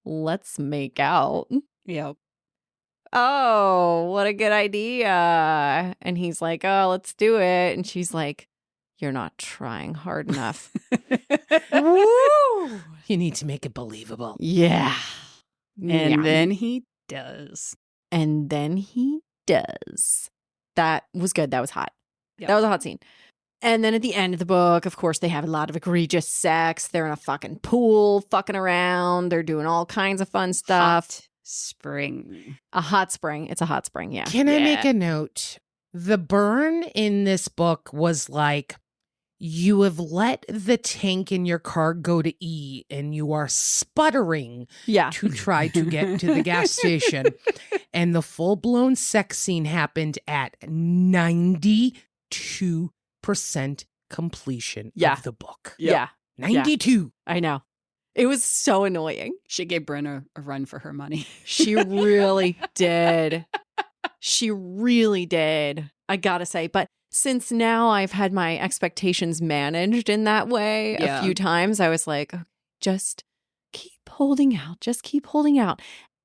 Let's make out. Yep. Oh, what a good idea. And he's like, oh, let's do it. And she's like, you're not trying hard enough. Woo! You need to make it believable. Yeah. And then he does. And then he does. That was good. That was hot. Yep. That was a hot scene. And then at the end of the book, of course, they have a lot of egregious sex. They're in a fucking pool, fucking around. They're doing all kinds of fun stuff. Hot spring. A hot spring. It's a hot spring, yeah. Can I make a note? The burn in this book was like, you have let the tank in your car go to E and you are sputtering Yeah. to try to get to the gas station. And the full-blown sex scene happened at 92% completion of the book. Yeah. 92. I know. It was so annoying. She gave Brenna a run for her money. She really did. She really did. I gotta say. But since now I've had my expectations managed in that way a Yeah. few times, I was like, okay, just keep holding out. Just keep holding out.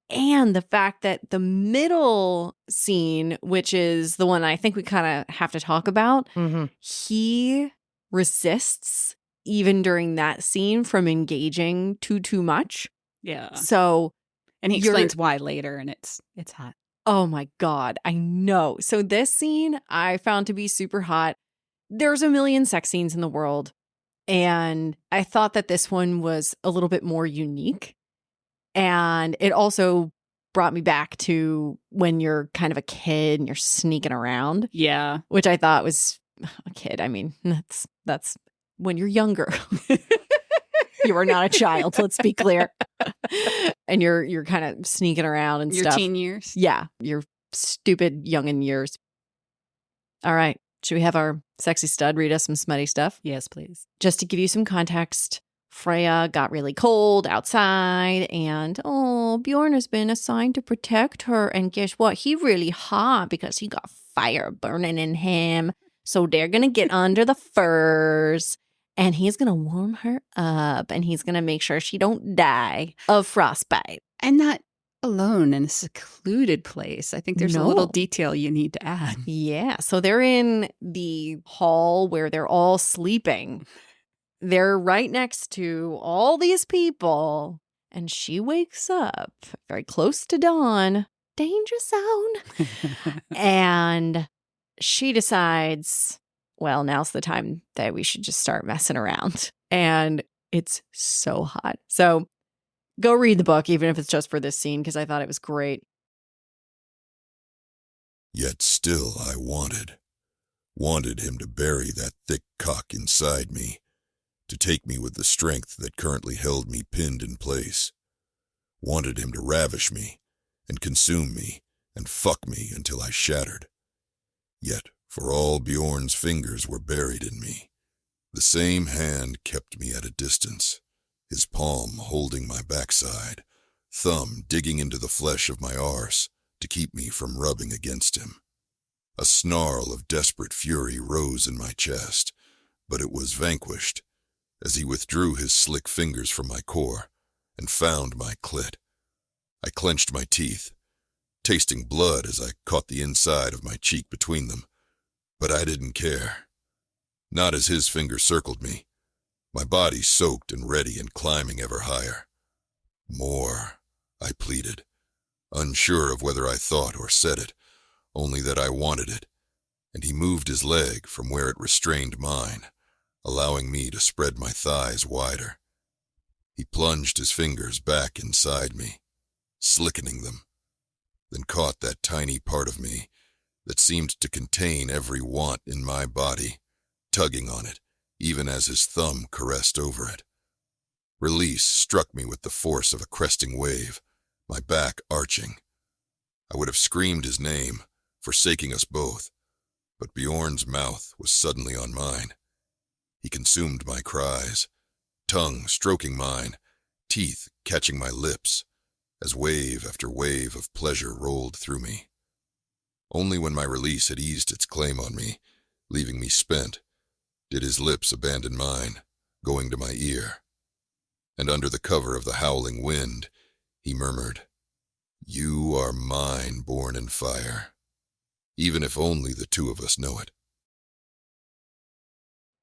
And the fact that the middle scene, which is the one I think we kind of have to talk about, he resists even during that scene from engaging too much. Yeah. So, and he explains why later, and it's hot. Oh my God, I know. So this scene I found to be super hot. There's a million sex scenes in the world, and I thought that this one was a little bit more unique. And it also brought me back to when you're kind of a kid and you're sneaking around. Yeah. Which I thought was a kid. I mean, that's when you're younger. You are not a child, let's be clear. And you're kind of sneaking around and your stuff. Your teen years? Yeah, your stupid youngin' years. All right. Should we have our sexy stud read us some smutty stuff? Yes, please. Just to give you some context, Freya got really cold outside, and Bjorn has been assigned to protect her. And guess what? He really hot because he got fire burning in him. So they're going to get under the furs, and he's going to warm her up, and he's going to make sure she don't die of frostbite. And not alone in a secluded place. I think there's a little detail you need to add. Yeah. So they're in the hall where they're all sleeping. They're right next to all these people, and she wakes up very close to dawn. Danger zone. And she decides, well, now's the time that we should just start messing around. And it's so hot. So go read the book, even if it's just for this scene, because I thought it was great. Yet still I wanted him to bury that thick cock inside me, to take me with the strength that currently held me pinned in place. Wanted him to ravish me and consume me and fuck me until I shattered. Yet, for all Bjorn's fingers were buried in me, the same hand kept me at a distance, his palm holding my backside, thumb digging into the flesh of my arse to keep me from rubbing against him. A snarl of desperate fury rose in my chest, but it was vanquished as he withdrew his slick fingers from my core and found my clit. I clenched my teeth, tasting blood as I caught the inside of my cheek between them, but I didn't care. Not as his fingers circled me, my body soaked and ready and climbing ever higher. More, I pleaded, unsure of whether I thought or said it, only that I wanted it, and he moved his leg from where it restrained mine, allowing me to spread my thighs wider. He plunged his fingers back inside me, slickening them, then caught that tiny part of me that seemed to contain every want in my body, tugging on it, even as his thumb caressed over it. Release struck me with the force of a cresting wave, my back arching. I would have screamed his name, forsaking us both, but Bjorn's mouth was suddenly on mine. He consumed my cries, tongue stroking mine, teeth catching my lips, as wave after wave of pleasure rolled through me. Only when my release had eased its claim on me, leaving me spent, did his lips abandon mine, going to my ear. And under the cover of the howling wind, he murmured, "You are mine, born in fire, even if only the two of us know it."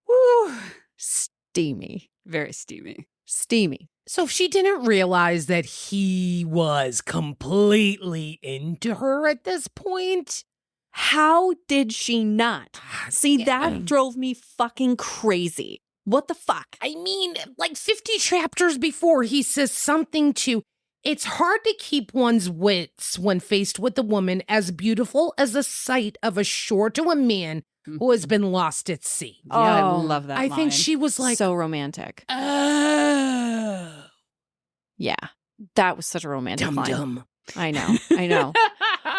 Woo! Steamy. Very steamy. Steamy. So if she didn't realize that he was completely into her at this point, how did she not? See, that drove me fucking crazy. What the fuck? I mean, like 50 chapters before, he says something to, it's hard to keep one's wits when faced with a woman as beautiful as the sight of a shore to a man who has been lost at sea. Yeah, I love that line. I think she was like, so romantic. Oh. Yeah, that was such a romantic line. Dum. I know.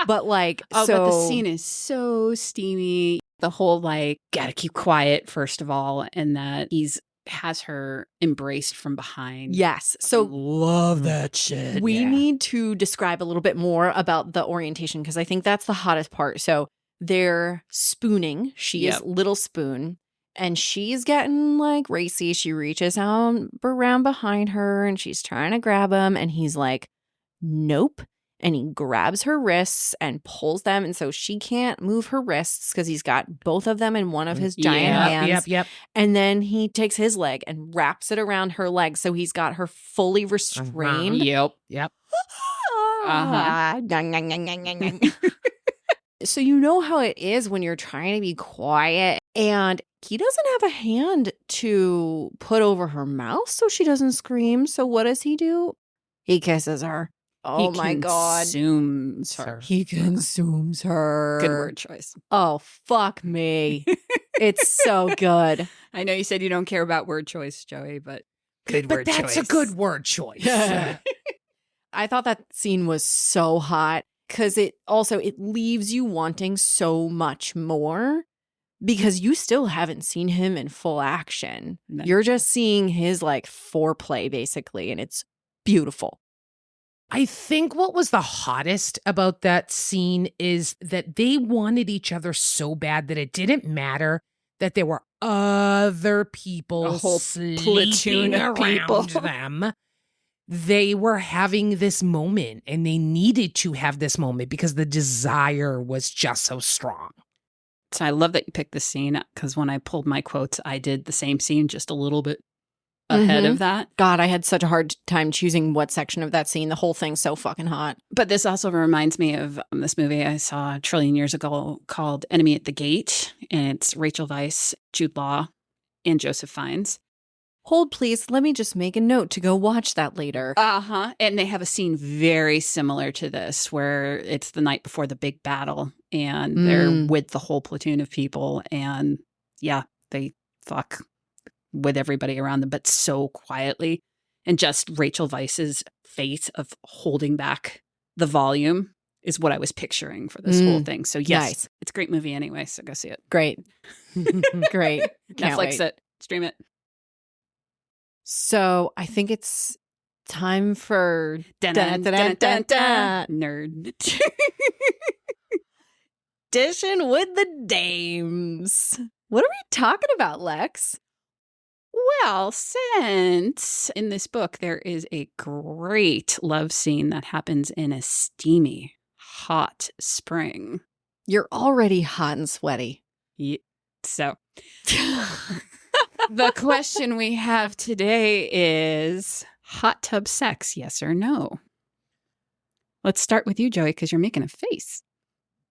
But like, but the scene is so steamy. The whole gotta keep quiet, first of all, and that he's has her embraced from behind. Yes. So love that shit. We need to describe a little bit more about the orientation, because I think that's the hottest part. So they're spooning. She is Little Spoon, And she's getting like racy. She reaches out around behind her and she's trying to grab him. And he's like, nope. And he grabs her wrists and pulls them. And so she can't move her wrists because he's got both of them in one of his giant hands. Yep. And then he takes his leg and wraps it around her leg. So he's got her fully restrained. Yep. So you know how it is when you're trying to be quiet. And he doesn't have a hand to put over her mouth so she doesn't scream. So what does he do? He kisses her. Oh my God. Consumes her. He consumes her. Good word choice. Oh, fuck me. It's so good. I know you said you don't care about word choice, Joey, but good But word that's choice. a good word choice. I thought that scene was so hot because it leaves you wanting so much more because you still haven't seen him in full action. No. You're just seeing his like foreplay basically, and it's beautiful. I think what was the hottest about that scene is that they wanted each other so bad that it didn't matter that there were other people, A whole platoon sleeping of around people. them. They were having this moment and they needed to have this moment because the desire was just so strong. So I love that you picked this scene because when I pulled my quotes, I did the same scene just a little bit ahead of that. God, I had such a hard time choosing what section of that scene. The whole thing's so fucking hot. But this also reminds me of this movie I saw a trillion years ago called Enemy at the Gate. And it's Rachel Weisz, Jude Law, and Joseph Fiennes. Hold, please. Let me just make a note to go watch that later. And they have a scene very similar to this where it's the night before the big battle and they're with the whole platoon of people. And yeah, they fuck with everybody around them, but so quietly. And just Rachel Weisz's face of holding back the volume is what I was picturing for this whole thing. So yes, Nice. It's a great movie anyway, so go see it. Great. Great. Can't Netflix wait. it. Stream it. So I think it's time for Dun-dun-dun-dun-dun. Nerd. Dishing with the Dames. What are we talking about, Lex? Well, since in this book there is a great love scene that happens in a steamy, hot spring. You're already hot and sweaty. So the question we have today is hot tub sex, yes or no? Let's start with you, Joey, because you're making a face.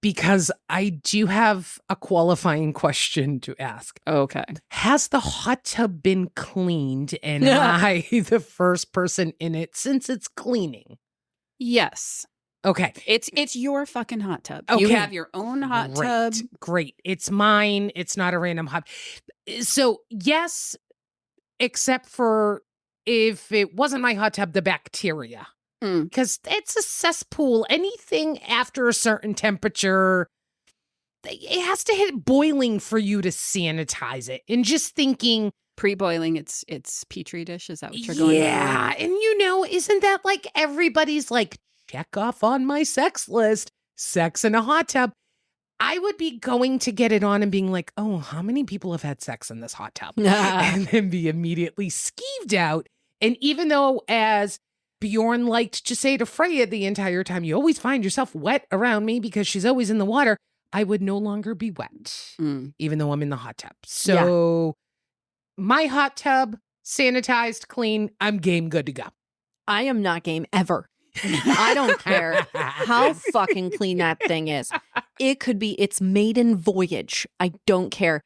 Because I do have a qualifying question to ask. Okay. Has the hot tub been cleaned and am I the first person in it since it's cleaning? Yes. Okay. It's your fucking hot tub. Okay. You have your own hot tub. Great. It's mine. It's not a random hot. So yes, except for if it wasn't my hot tub, the bacteria. Because it's a cesspool. Anything after a certain temperature, it has to hit boiling for you to sanitize it. And just thinking, Pre-boiling, it's Petri dish. Is that what you're going for? yeah. And isn't that like everybody's like, check off on my sex list, sex in a hot tub. I would be going to get it on and being like, oh, how many people have had sex in this hot tub? And then be immediately skeeved out. And even though, as Bjorn liked to say to Freya the entire time, you always find yourself wet around me because she's always in the water, I would no longer be wet, even though I'm in the hot tub. So my hot tub, sanitized, clean, I'm game, good to go. I am not game ever. I don't care how fucking clean that thing is. It could be its maiden voyage. I don't care.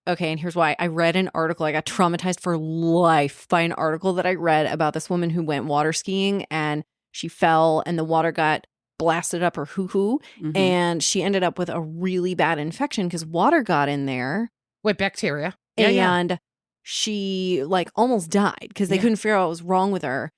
Okay, and here's why. I read an article. I got traumatized for life by an article that I read about this woman who went water skiing and she fell and the water got blasted up her hoo-hoo and she ended up with a really bad infection because water got in there. With bacteria. And she like almost died because they couldn't figure out what was wrong with her.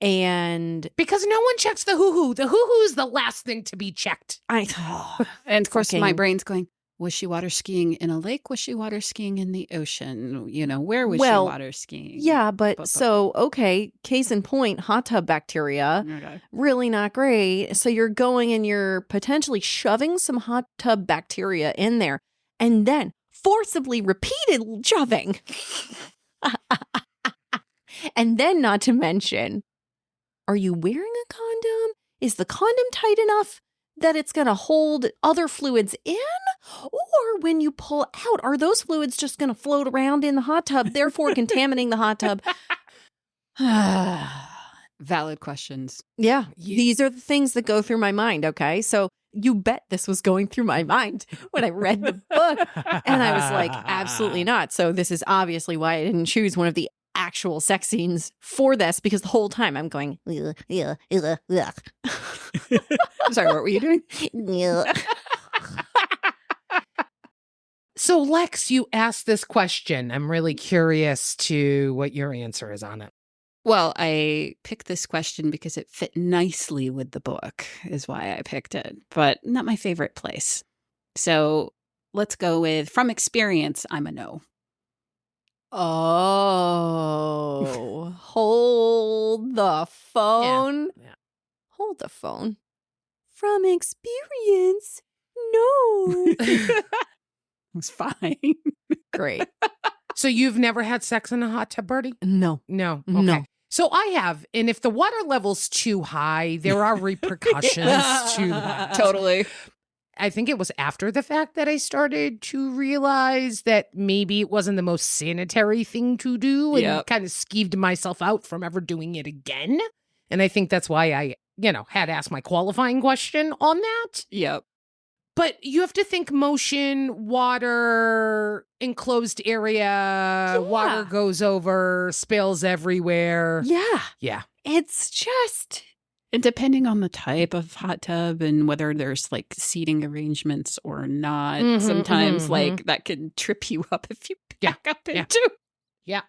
And because no one checks the hoo-hoo. The hoo-hoo is the last thing to be checked. And of course, my brain's going, was she water skiing in a lake? Was she water skiing in the ocean? Where was she water skiing? Yeah, but so, okay, case in point, hot tub bacteria, really not great. So you're going and you're potentially shoving some hot tub bacteria in there. And then forcibly repeated shoving. And then, not to mention, are you wearing a condom? Is the condom tight enough that it's going to hold other fluids in? Or when you pull out, are those fluids just going to float around in the hot tub, therefore contaminating the hot tub? Valid questions. Yeah, these are the things that go through my mind, okay? So you bet this was going through my mind when I read the book. And I was like, absolutely not. So this is obviously why I didn't choose one of the actual sex scenes for this, because the whole time I'm going, ugh, ugh, ugh, ugh. I'm sorry, what were you doing? So, Lex, you asked this question. I'm really curious to what your answer is on it. Well, I picked this question because it fit nicely with the book, is why I picked it, but not my favorite place. So let's go with, from experience, I'm a no. Oh, hold the phone. Yeah. Hold the phone. From experience, no. It was fine. Great. So you've never had sex in a hot tub, Birdie? No. No. Okay. No. So I have, and if the water level's too high, there are repercussions to that. Totally. I think it was after the fact that I started to realize that maybe it wasn't the most sanitary thing to do, and kind of skeeved myself out from ever doing it again. And I think that's why I, had asked my qualifying question on that. Yep. But you have to think motion, water, enclosed area, water goes over, spills everywhere. Yeah. Yeah. It's just... And depending on the type of hot tub and whether there's like seating arrangements or not, sometimes like that can trip you up if you back up into. Yeah.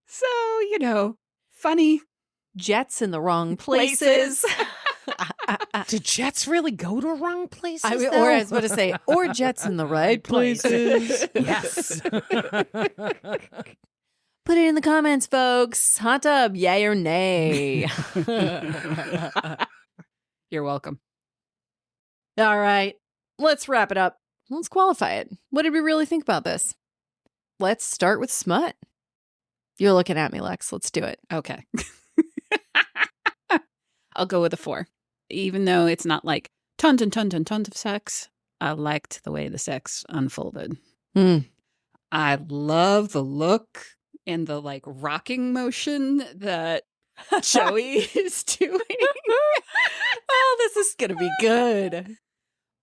So, funny. Jets in the wrong places. Did jets really go to wrong places? I was going to say, or jets in the right places. Yes. Put it in the comments, folks. Hot tub, yay or nay? You're welcome. All right, let's wrap it up. Let's qualify it. What did we really think about this? Let's start with smut. You're looking at me, Lex. Let's do it. Okay. I'll go with a 4. Even though it's not like tons and tons and tons of sex, I liked the way the sex unfolded. I love the look and the like rocking motion that Joey is doing. Oh, this is going to be good.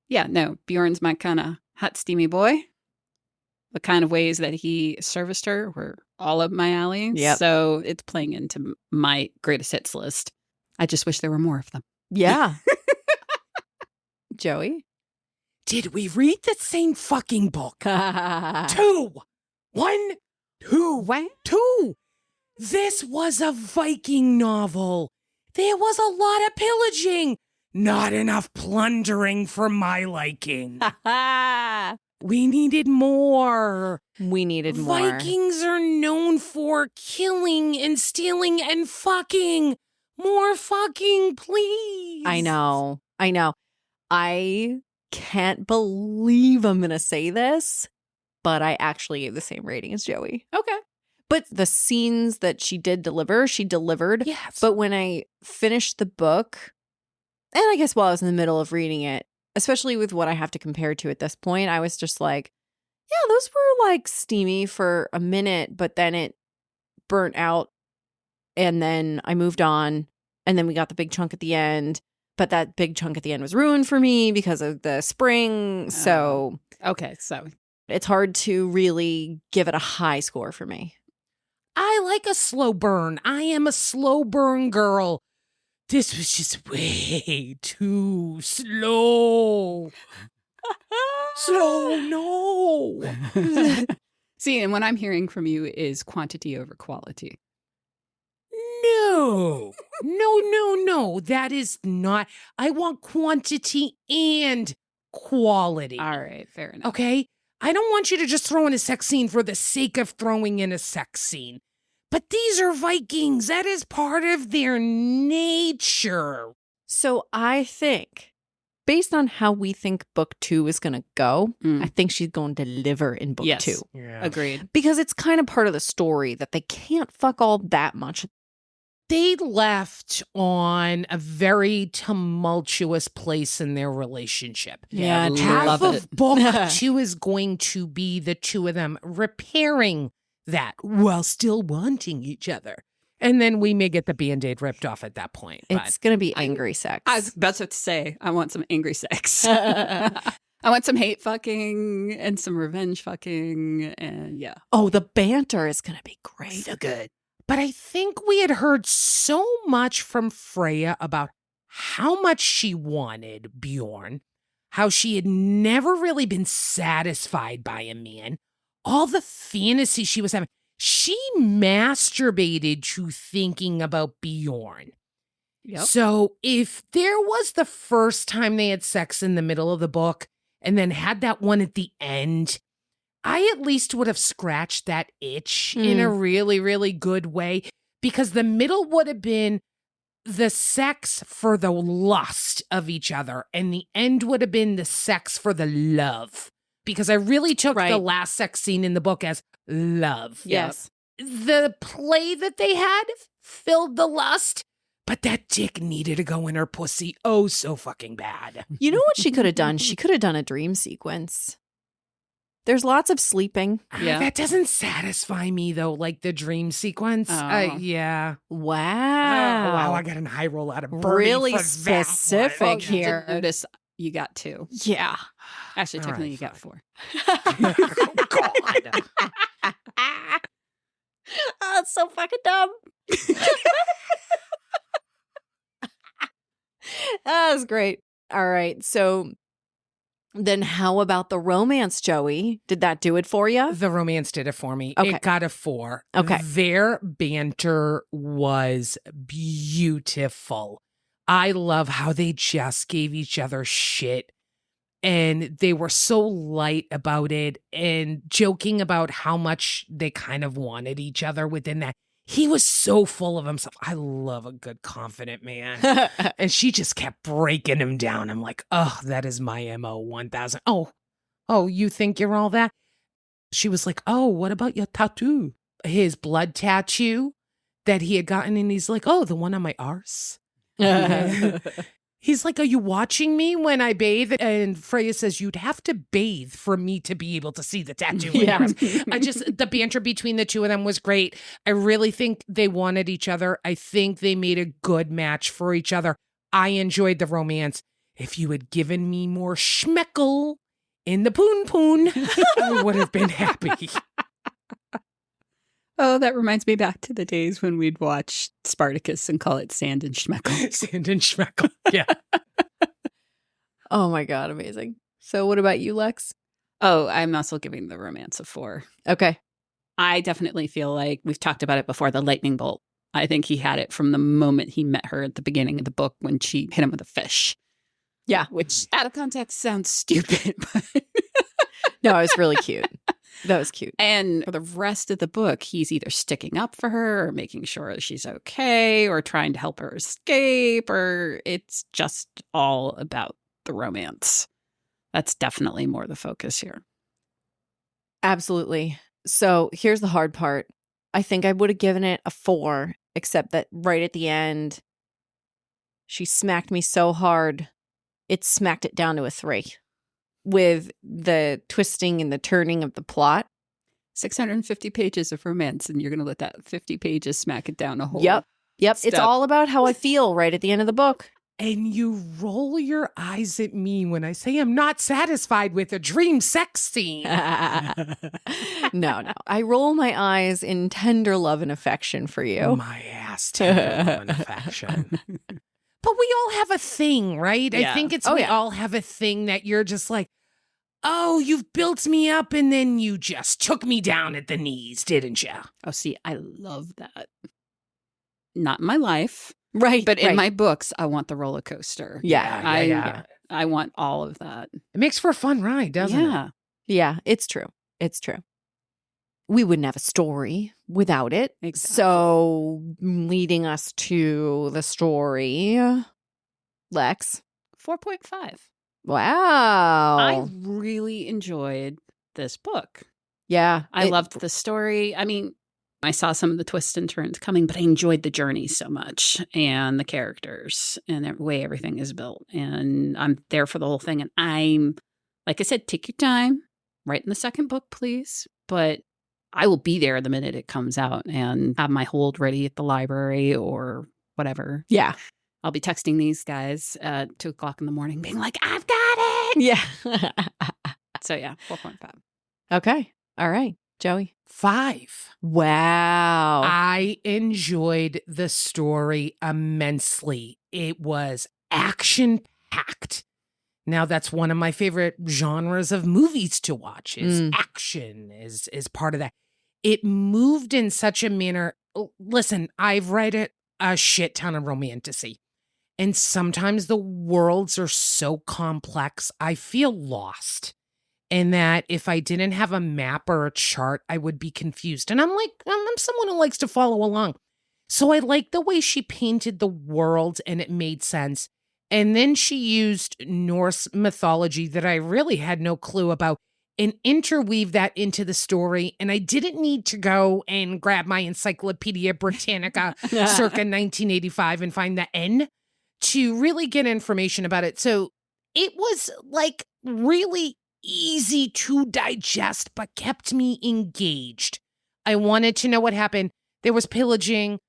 Yeah, no, Bjorn's my kind of hot, steamy boy. The kind of ways that he serviced her were all up my alley. Yep. So it's playing into my greatest hits list. I just wish there were more of them. Yeah. Joey? Did we read the same fucking book? 2. 1, 2. What? 2. This was a Viking novel. There was a lot of pillaging. Not enough plundering for my liking. We needed more. We needed more. Vikings are known for killing and stealing and fucking. More fucking, please. I know. I can't believe I'm going to say this, but I actually gave the same rating as Joey. Okay. But the scenes that she did deliver, she delivered. Yes. But when I finished the book, and I guess while I was in the middle of reading it, especially with what I have to compare to at this point, I was just like, yeah, those were like steamy for a minute, but then it burnt out. And then I moved on, and then we got the big chunk at the end. But that big chunk at the end was ruined for me because of the spring. So okay, so it's hard to really give it a high score for me. I like a slow burn. I am a slow burn girl. This was just way too slow. Slow, no. See, and what I'm hearing from you is quantity over quality. No. That is not. I want quantity and quality. All right, fair enough. Okay? I don't want you to just throw in a sex scene for the sake of throwing in a sex scene. But these are Vikings. That is part of their nature. So I think based on how we think book 2 is going to go, I think she's going to deliver in book 2. Yeah. Agreed. Because it's kind of part of the story that they can't fuck all that much. They left on a very tumultuous place in their relationship. Yeah, Half love of it. book 2 is going to be the two of them repairing that while still wanting each other. And then we may get the Band-Aid ripped off at that point. It's going to be angry sex. I was about to say, I want some angry sex. I want some hate fucking and some revenge fucking. And yeah. Oh, the banter is going to be great. So good. But I think we had heard so much from Freya about how much she wanted Bjorn, how she had never really been satisfied by a man, all the fantasy she was having. She masturbated to thinking about Bjorn. Yep. So if there was the first time they had sex in the middle of the book and then had that one at the end, I at least would have scratched that itch in a really, really good way, because the middle would have been the sex for the lust of each other and the end would have been the sex for the love. Because I really took the last sex scene in the book as love. Yes. The play that they had filled the lust, but that dick needed to go in her pussy oh so fucking bad. You know what she could have done? She could have done a dream sequence. There's lots of sleeping. Yeah. That doesn't satisfy me, though, like the dream sequence. Oh. Yeah. Wow. Wow, I got an eye roll out of Birdie Really for that specific one. here. Notice you got 2. Yeah. Actually, All technically, right, you got fine. 4. Oh, God. Oh, it's so fucking dumb. That was great. All right. So then how about the romance, Joey? Did that do it for you? The romance did it for me. Okay. It got a 4. Okay. Their banter was beautiful. I love how they just gave each other shit. And they were so light about it and joking about how much they kind of wanted each other within that. He was so full of himself. I love a good, confident man. And she just kept breaking him down. I'm like, oh, that is my MO 1000. Oh, you think you're all that? She was like, oh, what about your tattoo? His blood tattoo that he had gotten. And he's like, oh, the one on my arse. He's like, are you watching me when I bathe? And Freya says, you'd have to bathe for me to be able to see the tattoo. Yeah. The banter between the two of them was great. I really think they wanted each other. I think they made a good match for each other. I enjoyed the romance. If you had given me more schmeckle in the poon, I would have been happy. Oh, that reminds me back to the days when we'd watch Spartacus and call it Sand and Schmeckle. Sand and schmeckle. Yeah. Oh my God. Amazing. So what about you, Lex? Oh, I'm also giving the romance a 4. Okay. I definitely feel like we've talked about it before, the lightning bolt. I think he had it from the moment he met her at the beginning of the book when she hit him with a fish. Yeah. Which out of context sounds stupid, but No, it was really cute. That was cute. And for the rest of the book, he's either sticking up for her or making sure that she's okay or trying to help her escape, or it's just all about the romance. That's definitely more the focus here. Absolutely. So here's the hard part. I think I would have given it a 4, except that right at the end, she smacked me so hard, it smacked it down to a 3. With the twisting and the turning of the plot. 650 pages of romance, and you're going to let that 50 pages smack it down a whole Yep. It's step. all about how I feel right at the end of the book. And you roll your eyes at me when I say I'm not satisfied with a dream sex scene. No. I roll my eyes in tender love and affection for you. My ass, tender love and affection. But we all have a thing, right? Yeah. I think it's Oh, we yeah. all have a thing that you're just like, oh, you've built me up and then you just took me down at the knees, didn't you? Oh, see, I love that. Not in my life, Right. but in right. my books, I want the roller coaster. Yeah. I want all of that. It makes for a fun ride, doesn't it? Yeah, it's true. It's true. We wouldn't have a story without it. Exactly. So leading us to the story, Lex. 4.5. Wow. I really enjoyed this book. Yeah. I loved the story. I mean, I saw some of the twists and turns coming, but I enjoyed the journey so much and the characters and the way everything is built. And I'm there for the whole thing. And I'm, like I said, take your time. Write in the second book, please. But I will be there the minute it comes out and have my hold ready at the library or whatever. Yeah. I'll be texting these guys at 2 o'clock in the morning being like, I've got it. Yeah. So yeah, 4.5. Okay. All right. Joey. 5. Wow. I enjoyed the story immensely. It was action-packed. Now, that's one of my favorite genres of movies to watch, is action is part of that. It moved in such a manner. Listen, I've read a shit ton of romantasy, and sometimes the worlds are so complex, I feel lost. And that if I didn't have a map or a chart, I would be confused. And I'm someone who likes to follow along. So I like the way she painted the world and it made sense. And then she used Norse mythology that I really had no clue about and interweave that into the story. And I didn't need to go and grab my Encyclopedia Britannica circa 1985 and find the N to really get information about it. So it was like really easy to digest, but kept me engaged. I wanted to know what happened. There was pillaging,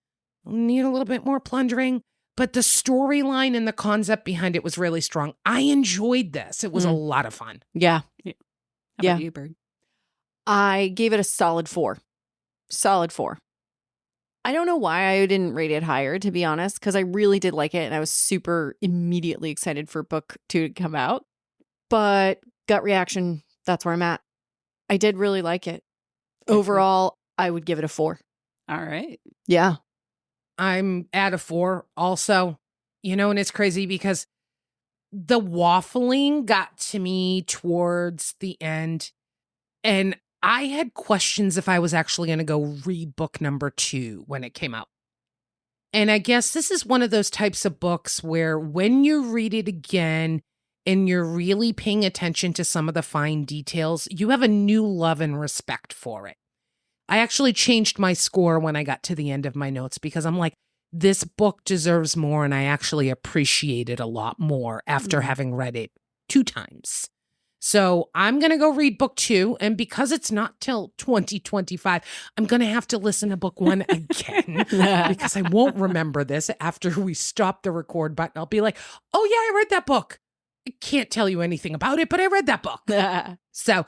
need a little bit more plundering, but the storyline and the concept behind it was really strong. I enjoyed this. It was a lot of fun. Yeah. How about you, Bird? I gave it a solid 4. Solid 4. I don't know why I didn't rate it higher, to be honest, because I really did like it and I was super immediately excited for book 2 to come out. But gut reaction, that's where I'm at. I did really like it. Overall, I would give it a 4. All right. Yeah. I'm at a 4 also, and it's crazy because the waffling got to me towards the end and I had questions if I was actually going to go read book number 2 when it came out. And I guess this is one of those types of books where when you read it again and you're really paying attention to some of the fine details, you have a new love and respect for it. I actually changed my score when I got to the end of my notes because I'm like, this book deserves more, and I actually appreciate it a lot more after having read it 2 times. So I'm going to go read book 2, and because it's not till 2025, I'm going to have to listen to book 1 again because I won't remember this after we stop the record button. I'll be like, oh yeah, I read that book. I can't tell you anything about it, but I read that book. So,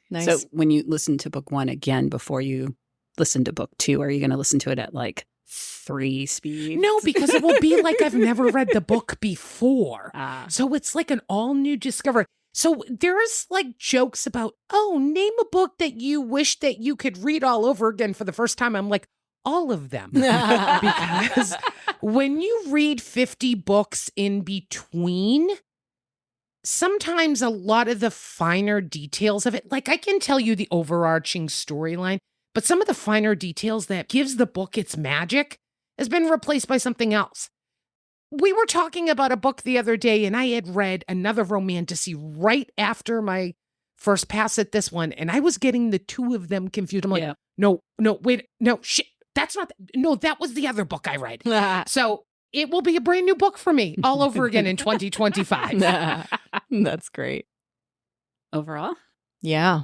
Nice. So when you listen to book 1 again before you listen to book 2, are you going to listen to it at like 3 speed? No, because it will be like I've never read the book before. So it's like an all new discovery. So there's like jokes about, oh, name a book that you wish that you could read all over again for the first time. I'm like, all of them. Because when you read 50 books in between, sometimes a lot of the finer details of it, like I can tell you the overarching storyline, but some of the finer details that gives the book its magic has been replaced by something else. We were talking about a book the other day and I had read another romantasy right after my first pass at this one. And I was getting the 2 of them confused. I'm like, no, wait, no, shit. That's not, no, that was the other book I read. So it will be a brand new book for me all over again in 2025. That's great. overall, Yeah.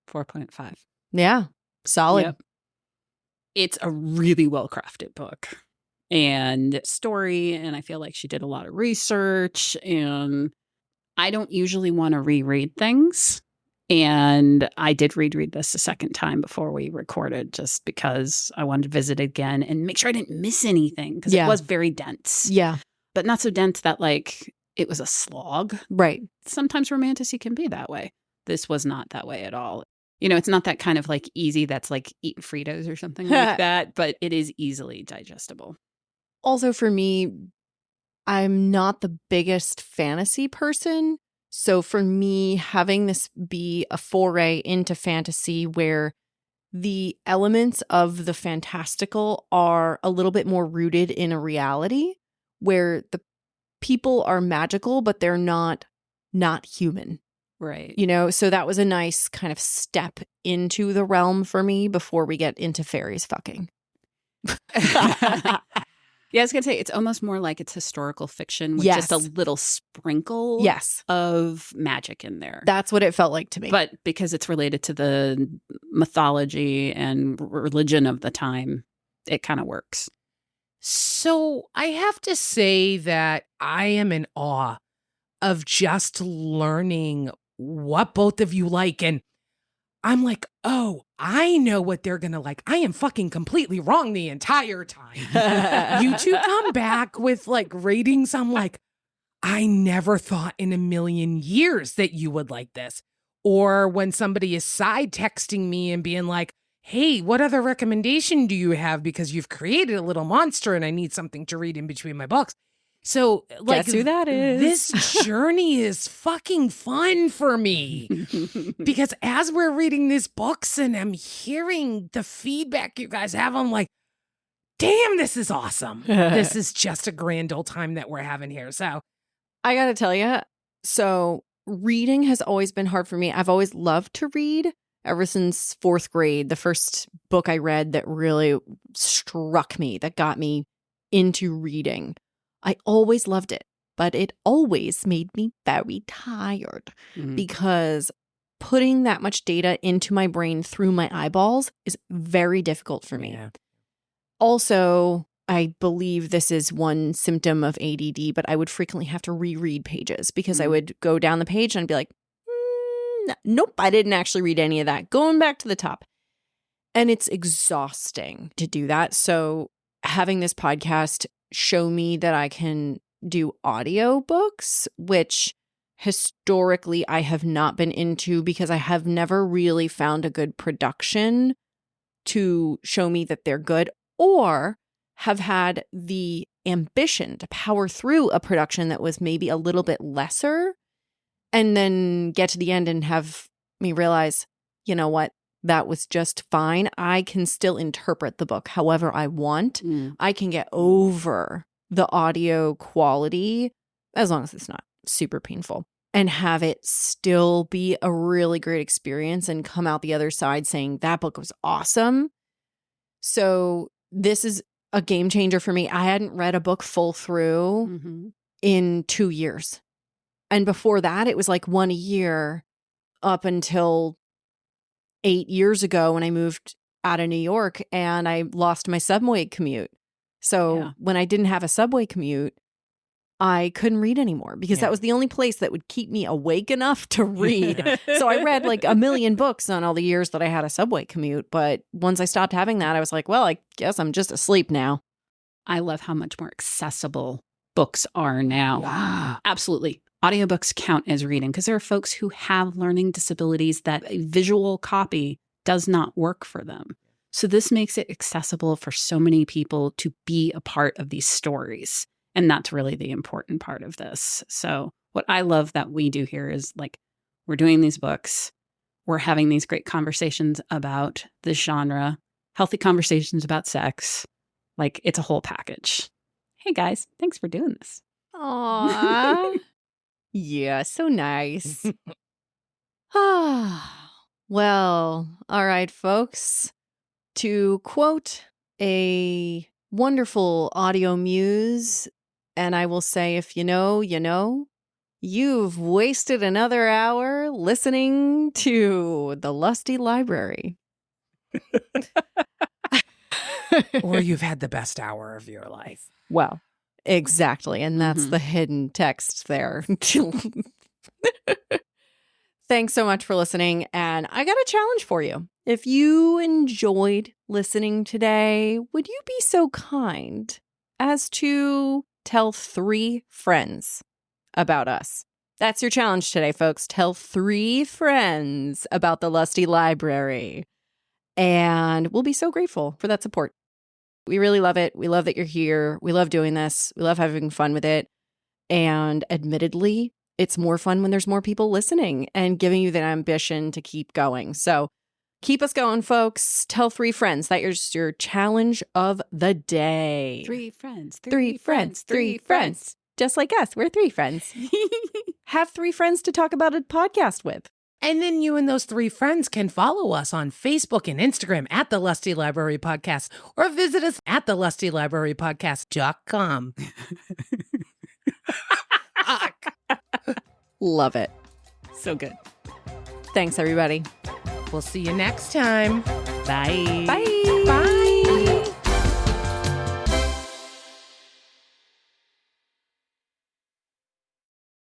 4.5. Yeah. Solid. Yep. It's a really well-crafted book and story, and I feel like she did a lot of research, and I don't usually want to reread things. And I did reread this a second time before we recorded just because I wanted to visit it again and make sure I didn't miss anything because it was very dense. Yeah. But not so dense that like it was a slog. Right. Sometimes romantasy can be that way. This was not that way at all. You know, it's not that kind of like easy that's like eating Fritos or something like that, but it is easily digestible. Also for me, I'm not the biggest fantasy person. So for me, having this be a foray into fantasy where the elements of the fantastical are a little bit more rooted in a reality, where the people are magical, but they're not not human. Right. You know, so that was a nice kind of step into the realm for me before we get into fairies fucking. Yeah, I was going to say, it's almost more like it's historical fiction with just a little sprinkle of magic in there. That's what it felt like to me. But because it's related to the mythology and religion of the time, it kind of works. So I have to say that I am in awe of just learning what both of you like. And I'm like, oh, I know what they're going to like. I am fucking completely wrong the entire time. You two come back with like ratings. I'm like, I never thought in a million years that you would like this. Or when somebody is side texting me and being like, hey, what other recommendation do you have? Because you've created a little monster and I need something to read in between my books. So, like, guess who that is? This journey is fucking fun for me. Because as we're reading these books and I'm hearing the feedback you guys have, I'm like, damn, this is awesome. This is just a grand old time that we're having here. So, I got to tell you, so reading has always been hard for me. I've always loved to read ever since 4th grade. The first book I read that really struck me, that got me into reading. I always loved it, but it always made me very tired because putting that much data into my brain through my eyeballs is very difficult for me. Yeah. Also, I believe this is one symptom of ADD, but I would frequently have to reread pages because I would go down the page and I'd be like, nope, I didn't actually read any of that. Going back to the top. And it's exhausting to do that. So having this podcast show me that I can do audiobooks, which historically I have not been into because I have never really found a good production to show me that they're good, or have had the ambition to power through a production that was maybe a little bit lesser and then get to the end and have me realize, you know what? That was just fine. I can still interpret the book however I want. I can get over the audio quality, as long as it's not super painful, and have it still be a really great experience and come out the other side saying that book was awesome. So this is a game changer for me. I hadn't read a book full through in 2 years. And before that, it was like one a year up until 8 years ago when I moved out of New York and I lost my subway commute. So when I didn't have a subway commute, I couldn't read anymore because that was the only place that would keep me awake enough to read. So I read like a million books on all the years that I had a subway commute. But once I stopped having that, I was like, well, I guess I'm just asleep now. I love how much more accessible books are now. Wow. Absolutely. Audiobooks count as reading because there are folks who have learning disabilities that a visual copy does not work for them. So this makes it accessible for so many people to be a part of these stories. And that's really the important part of this. So what I love that we do here is like, we're doing these books, we're having these great conversations about this genre, healthy conversations about sex. Like, it's a whole package. Hey guys, thanks for doing this. Aww. Yeah, so nice. Well, all right, folks. To quote a wonderful audio muse, and I will say, if you know, you know, you've wasted another hour listening to the Lusty Library. Or you've had the best hour of your life. Well, exactly. And that's the hidden text there. Thanks so much for listening. And I got a challenge for you. If you enjoyed listening today, would you be so kind as to tell 3 friends about us? That's your challenge today, folks. Tell 3 friends about the Lusty Library. And we'll be so grateful for that support. We really love it. We love that you're here. We love doing this. We love having fun with it. And admittedly, it's more fun when there's more people listening and giving you that ambition to keep going. So keep us going, folks. Tell 3 friends. That is your challenge of the day. 3 friends. 3 friends. 3 friends. Just like us, we're 3 friends. Have 3 friends to talk about a podcast with. And then you and those 3 friends can follow us on Facebook and Instagram at the Lusty Library Podcast, or visit us at the lustylibrarypodcast.com. Love it. So good. Thanks, everybody. We'll see you next time. Bye. Bye. Bye.